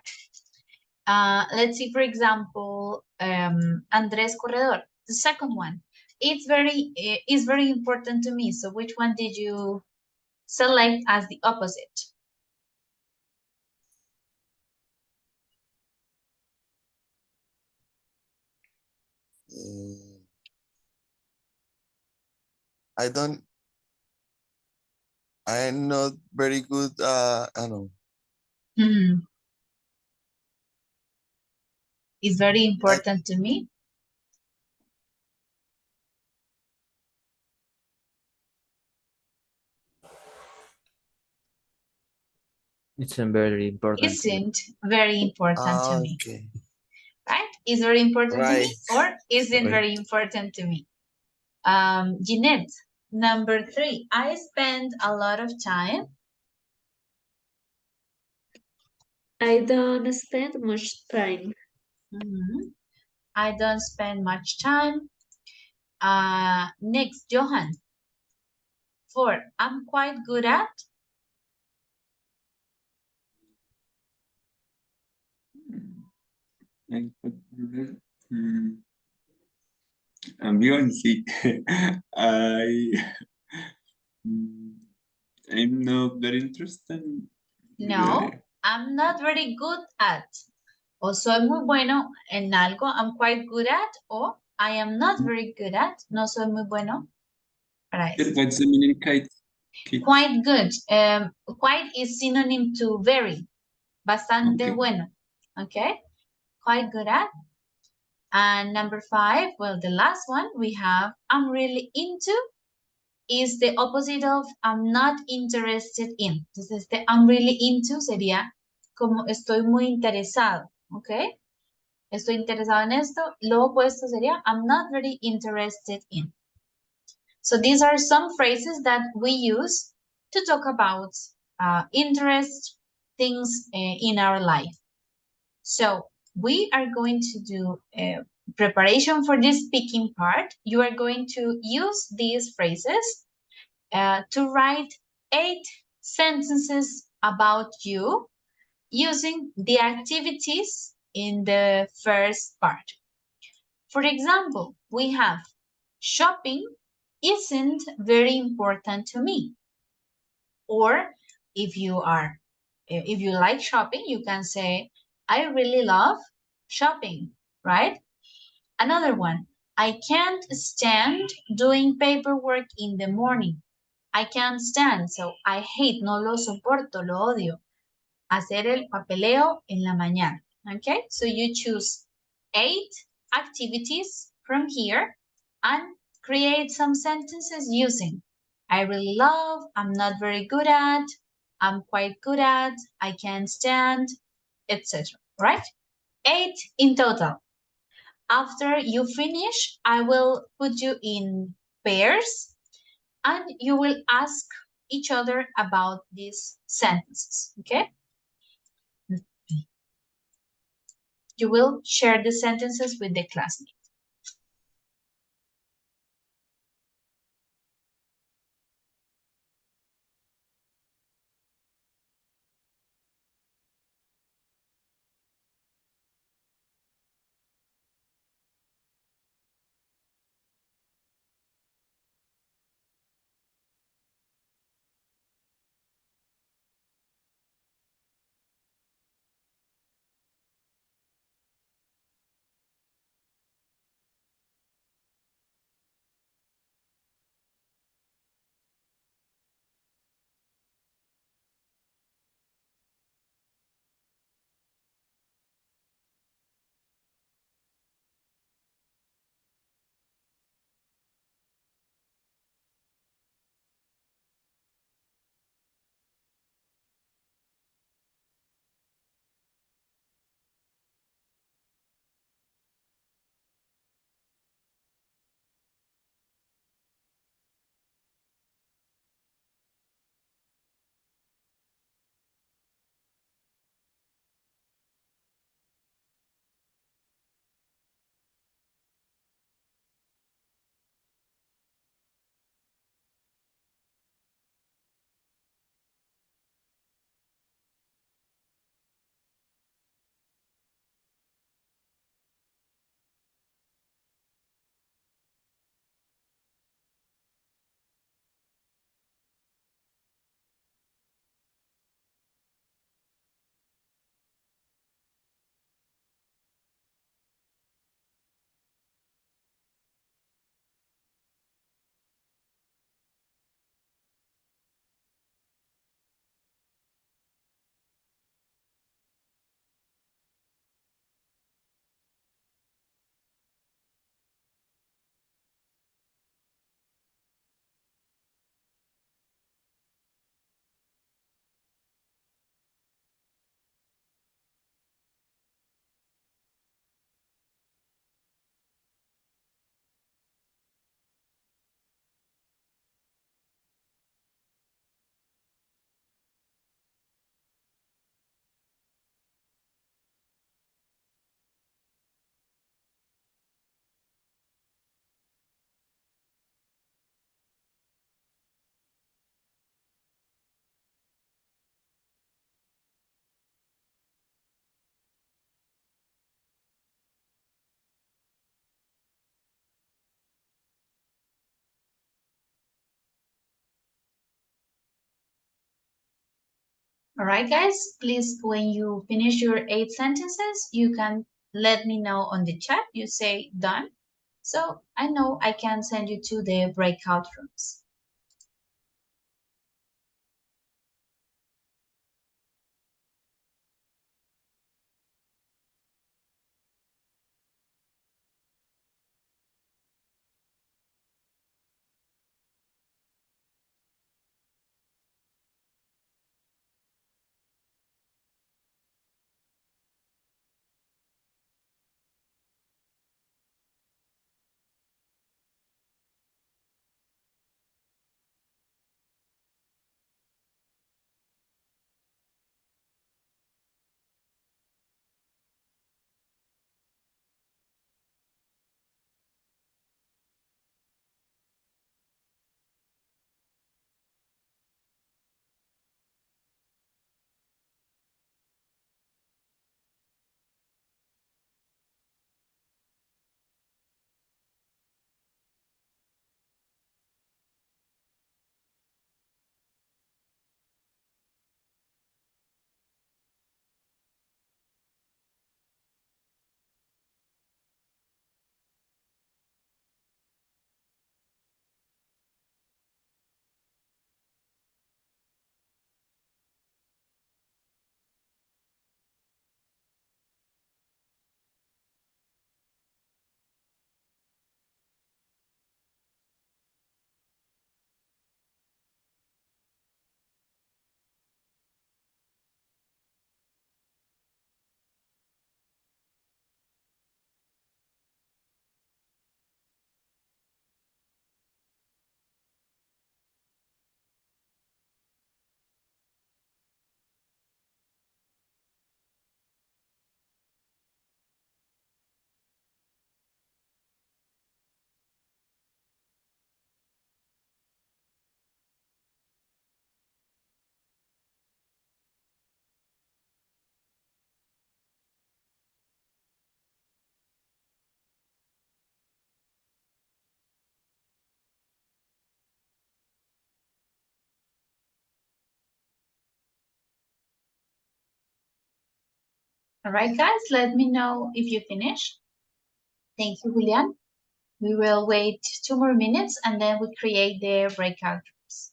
Let's see, for example, Andrés Corredor, the second one. It's very important to me. So which one did you select as the opposite? I'm not very good, I don't know. It's very important to me. Isn't very important to me. Isn't very important to me. Okay. Right? Is very important to me Right. or isn't Right. very important to me. Jeanette, number 3. I spend a lot of time. I don't spend much time. I don't spend much time. Next, Johan. 4. I'm quite good at. I'm being sick. I'm not very interested. No, I'm not very good at. O soy muy bueno en algo, I'm quite good at, o I am not very good at, no soy muy bueno para eso. What's the meaning kite? Quite good. Quite is synonym to very. Bastante bueno. Okay? Quite good at. And number 5, well, the last one we have, I'm really into, is the opposite of I'm not interested in. Entonces, I'm really into sería como estoy muy interesado. Okay? Estoy interesado en esto. Lo opuesto sería I'm not very interested in. So these are some phrases that we use to talk about interest, things in our life. So we are going to do preparation for this speaking part. You are going to use these phrases to write 8 sentences about you using the activities in the first part. For example, we have shopping isn't very important to me. Or if you like shopping, you can say, I really love shopping, right? Another one, I can't stand doing paperwork in the morning. I can't stand, so I hate, no lo soporto, lo odio. Hacer el papeleo en la mañana. Okay, so you choose 8 activities from here and create some sentences using I really love, I'm not very good at, I'm quite good at, I can't stand, etc. Right? 8 in total. After you finish, I will put you in pairs and you will ask each other about these sentences. Okay? You will share the sentences with the classmate. All right, guys, please, when you finish your 8 sentences, you can let me know on the chat. You say done. So I know I can send you to the breakout rooms. All right, guys, let me know if you finish. Thank you, Julian. We will wait 2 more minutes and then we create the breakout rooms.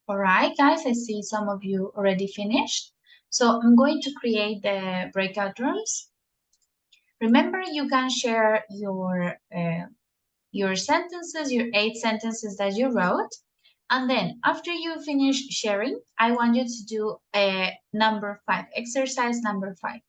All right, guys, I see some of you already finished. So I'm going to create the breakout rooms. Remember, you can share your sentences, your 8 sentences that you wrote. And then after you finish sharing, I want you to do number 5, exercise number 5.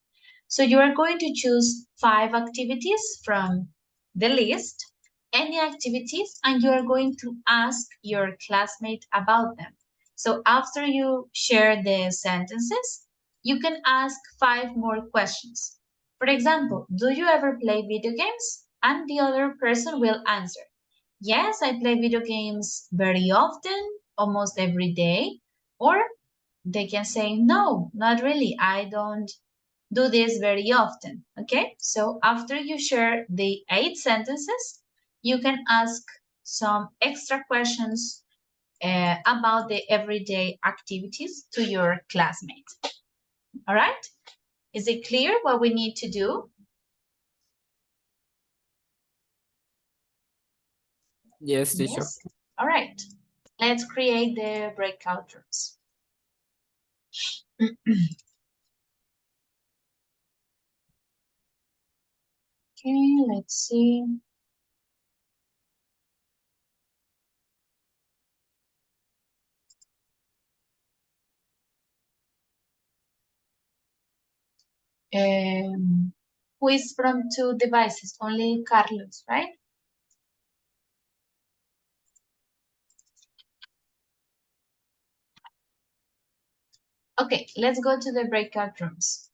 So you are going to choose 5 activities from the list, any activities, and you are going to ask your classmate about them. So after you share the sentences, you can ask 5 more questions. For example, do you ever play video games? And the other person will answer, yes, I play video games very often, almost every day. Or they can say, no, not really. I don't do this very often. Okay, so after you share the 8 sentences, you can ask some extra questions about the everyday activities to your classmate. All right, is it clear what we need to do? Yes, teacher. Yes. All right, let's create the breakout rooms. Okay, let's see. Who is from 2 devices? Only Carlos, right? Okay, let's go to the breakout rooms.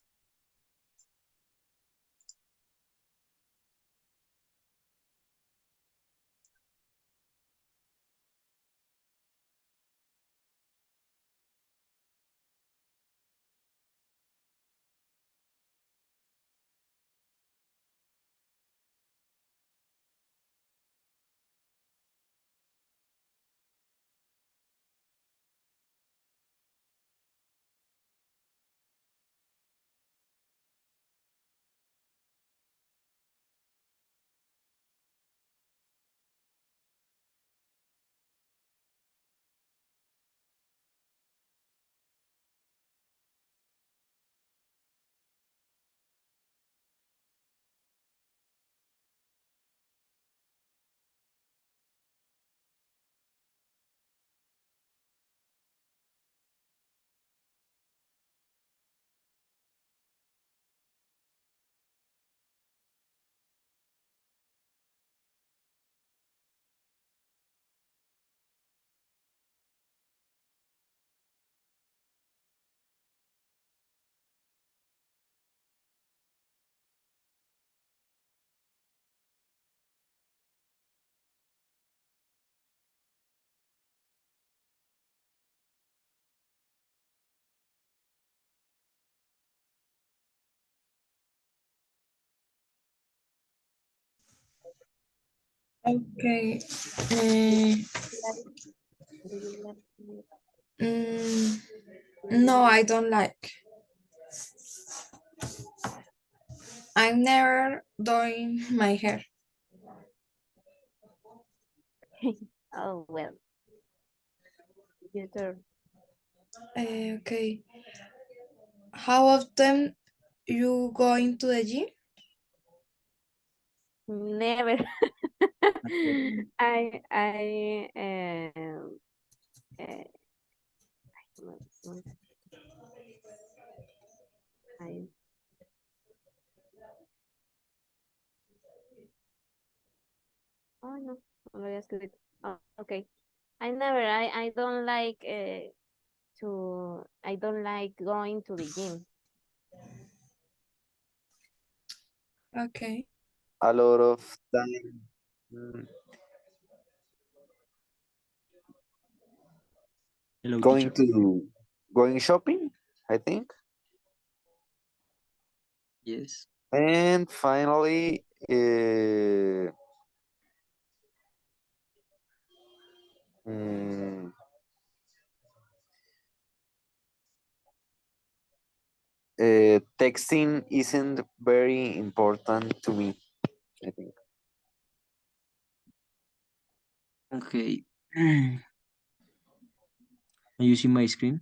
Okay. No, I don't like. I'm never doing my hair. Oh, well. Your turn. Okay. How often you going to the gym? Never. I I oh no, no lo había escrito. Oh, okay. I don't like I don't like going to the gym. Okay. A lot of time Hello, going teacher. going shopping, I think. Yes. And finally, mm, texting isn't very important to me, I think. Okay. Are you see my screen?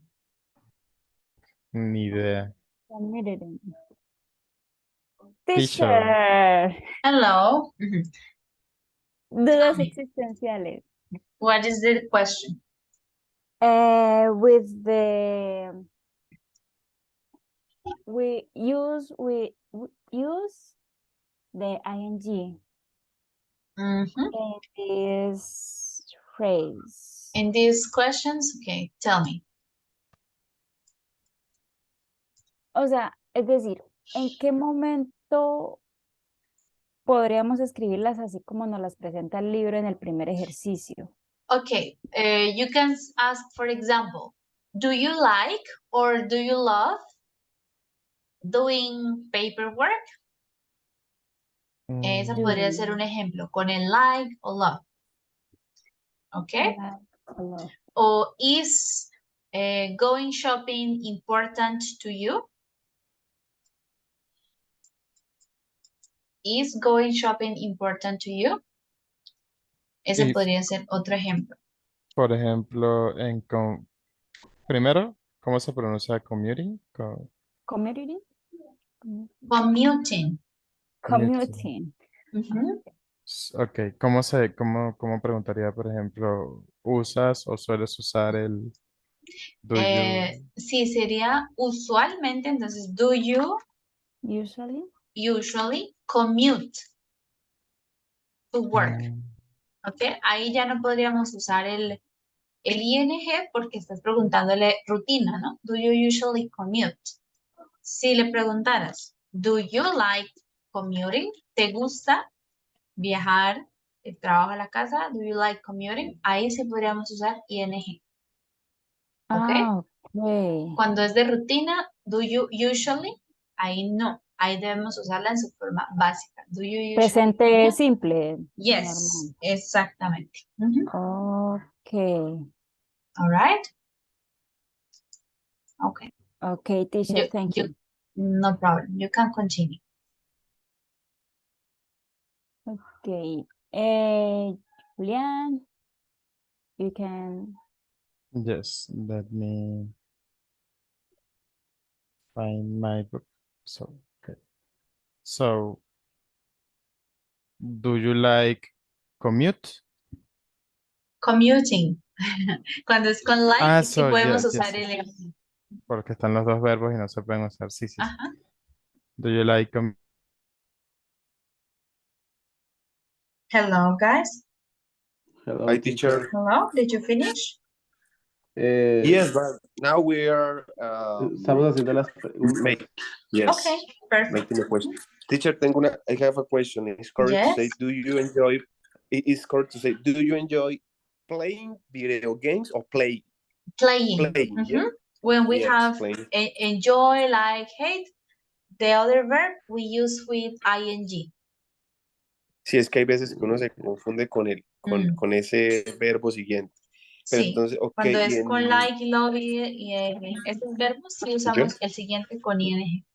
Ni idea. Teacher. Teacher. Hello. Dudas existenciales. What is the question? With the we use the ing in this phrase. In these questions, okay, tell me. O sea, es decir, ¿en qué momento podríamos escribirlas así como nos las presenta el libro en el primer ejercicio? Okay, you can ask, for example, do you like or do you love doing paperwork? Esa podría ser un ejemplo, con el like o love. Okay? O is going shopping important to you? Is going shopping important to you? Ese Y, podría ser otro ejemplo. por ejemplo, primero, ¿cómo se pronuncia commuting? Commuting. Commuting. Commuting. Ok, ¿cómo preguntaría, por ejemplo, usas o sueles usar el do you? Sí, sería usualmente, entonces, do you usually commute to work? ¿Ok? Ahí ya no podríamos usar el ing porque estás preguntándole rutina, ¿no? Do you usually commute? Si le preguntaras, do you like commuting? ¿Te gusta viajar el trabajo a la casa? Do you like commuting? Ahí sí podríamos usar ing. ¿Ok? Ok. Cuando es de rutina, do you usually? Ahí no. Ahí debemos usarla en su forma básica. Do you usually Presente commute? simple. Yes, exactamente. Ok. All right. Okay. Ok, teacher, thank you. No problem. You can continue. Ok. Julian, you can. Yes, let me find my book. So, okay. So, do you like commute? Commuting. Cuando es con like, sí podemos Yes, usar yes. el... Porque están los dos verbos y no se pueden usar. Sí, sí, sí. Ajá. Do you like Hello, guys. Hello, Hi, teacher. Hello, did you finish? Yes, but now we are Estamos haciendo las preguntas. yes, Okay, perfect. making a question. Teacher, I have a question. It's correct to say, Yes. do you enjoy? It is correct to say, do you enjoy playing video games or play? Playing. Yeah. When we Yes, have playing. enjoy, like, hate, the other verb we use with ing. Sí, es que hay veces que uno se confunde con ese verbo siguiente. Pero Sí, entonces, ok, cuando y es con en like, love y esos verbos sí yo, usamos el siguiente con ing.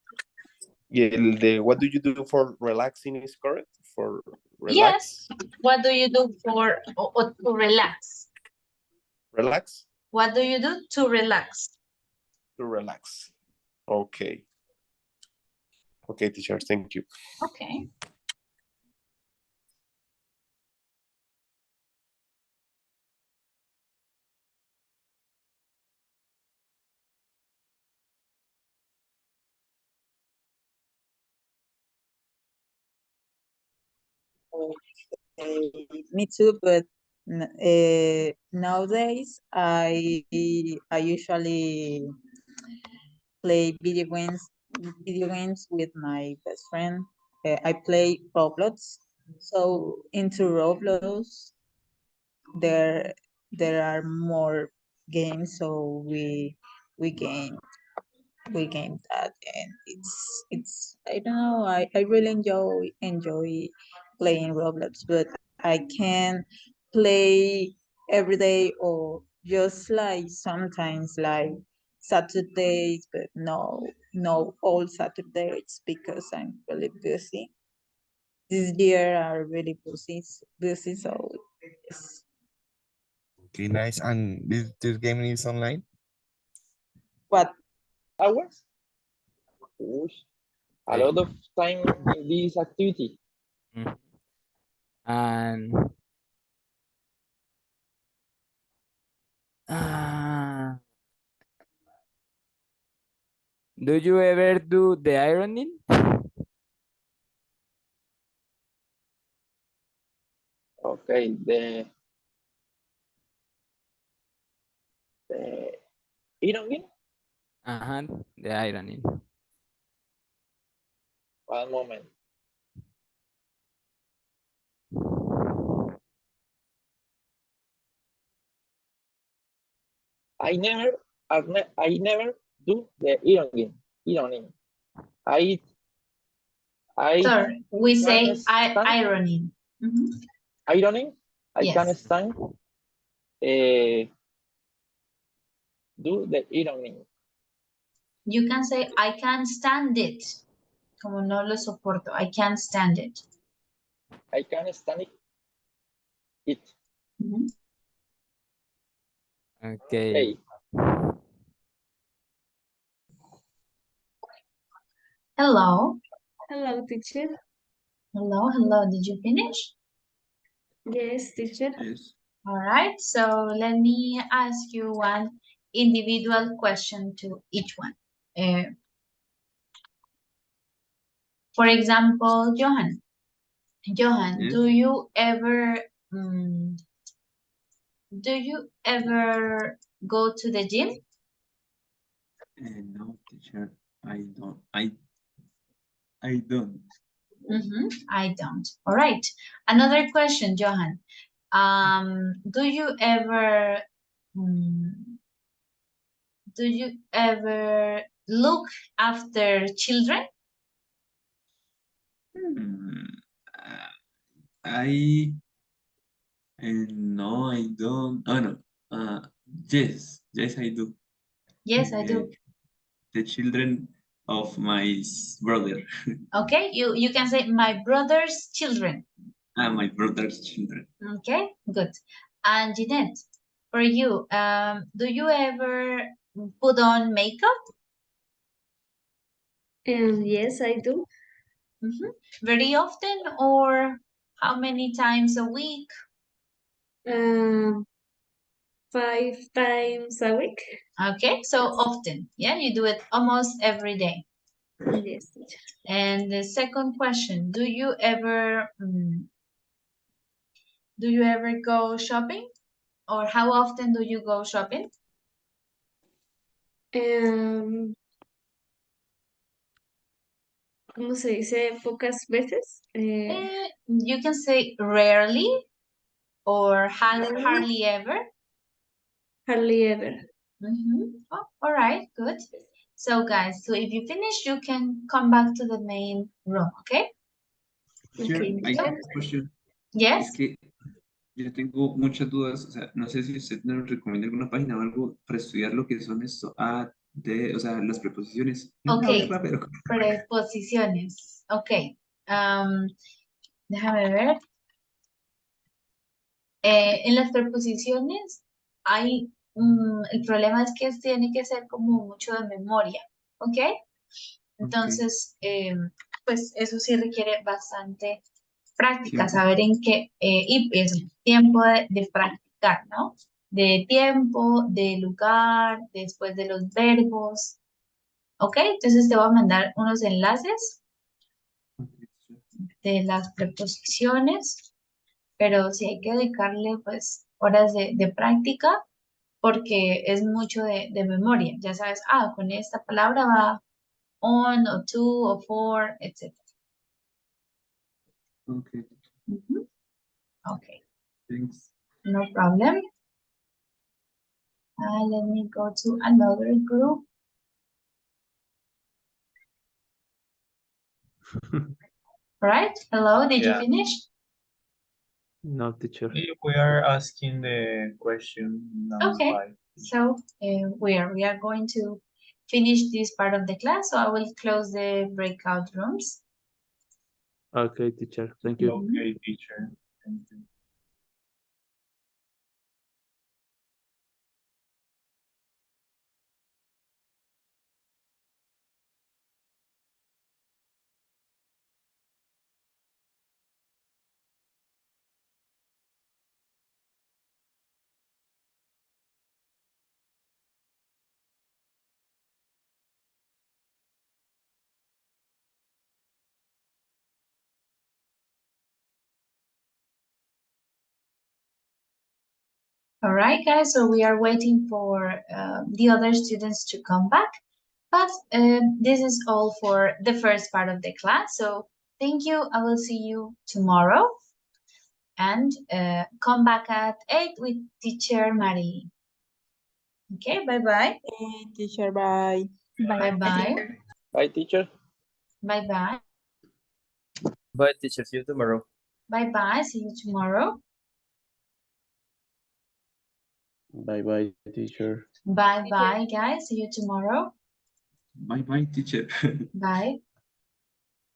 y el de what do you do for relaxing is correct? For Yes. relax? What do you do for or to relax? Relax? What do you do to relax? To relax. Okay. Okay, teacher, thank you. Okay. Me too, but nowadays I usually play video games with my best friend. I play Roblox. So into Roblox, there there are more games. So we game we game that, and it's I don't know. I really enjoy playing Roblox, but I can play every day or just like sometimes like Saturdays, but no all Saturdays because I'm really busy. This year are really busy, so yes. Okay, nice. And this game is online? What hours? Oosh, a lot of time in this activity. And ah, do you ever do the ironing? Okay, the ironing. The ironing. One moment. I never, I never do the ironing. Ironing. I, Sorry, we can say stand ironing. ironing. I Yes. can stand. Do the ironing. You can say I can't stand it. Como no lo soporto. I can't stand it. I can stand it. Okay. Hello. Hello, teacher. Hello, hello. Did you finish? Yes, teacher. Yes. All right. So let me ask you one individual question to each one. For example, Johan. Johan, Yes. do you ever go to the gym? No, teacher, I don't. I don't. I don't. All right. Another question, Johan. Do you ever look after children? I no, I don't. Oh no. Yes, yes, I do. Yes, I do. The children of my brother. Okay, you can say my brother's children. My brother's children. Okay, good. And Jeanette, for you, do you ever put on makeup? Yes, I do. Very often, or how many times a week? 5 times a week. Okay, so often. Yeah, you do it almost every day. Yes, teacher. And the second question, do you ever go shopping? Or how often do you go shopping? ¿Cómo se dice? Pocas veces. You can say rarely or hardly ever. Hardly ever. Oh, all right, good. So guys, so if you finish, you can come back to the main room, okay? Teacher, I have a question. Yes. Es que yo tengo muchas dudas, o sea, no sé si usted nos recomienda alguna página o algo para estudiar lo que son esto, o sea, las preposiciones. Ok, preposiciones. Ok. Déjame ver. En las preposiciones hay, el problema es que tiene que ser como mucho de memoria, ¿ok? Entonces, pues eso sí requiere bastante práctica, saber en qué, y es tiempo de practicar, ¿no? De tiempo, de lugar, después de los verbos, ¿ok? Entonces te voy a mandar unos enlaces de las preposiciones, pero sí hay que dedicarle pues horas de práctica porque es mucho de memoria. Ya sabes, con esta palabra va on o to o for, etc. Okay. Okay. Thanks. No problem. Let me go to another group. Right? Hello, did you finish? No, teacher. We are asking the question number Okay. 5. So we are going to finish this part of the class, so I will close the breakout rooms. Okay, teacher. Thank you. Okay, teacher. Thank you. All right, guys, so we are waiting for the other students to come back. But this is all for the first part of the class. So thank you. I will see you tomorrow. And come back at 8 with teacher Marie. Okay, bye-bye. Hey, teacher, bye. Bye-bye. Bye, teacher. Bye-bye. Bye, teacher. See you tomorrow. Bye-bye. See you tomorrow. Bye-bye, teacher. Bye-bye, guys. See you tomorrow. Bye bye, teacher. Bye.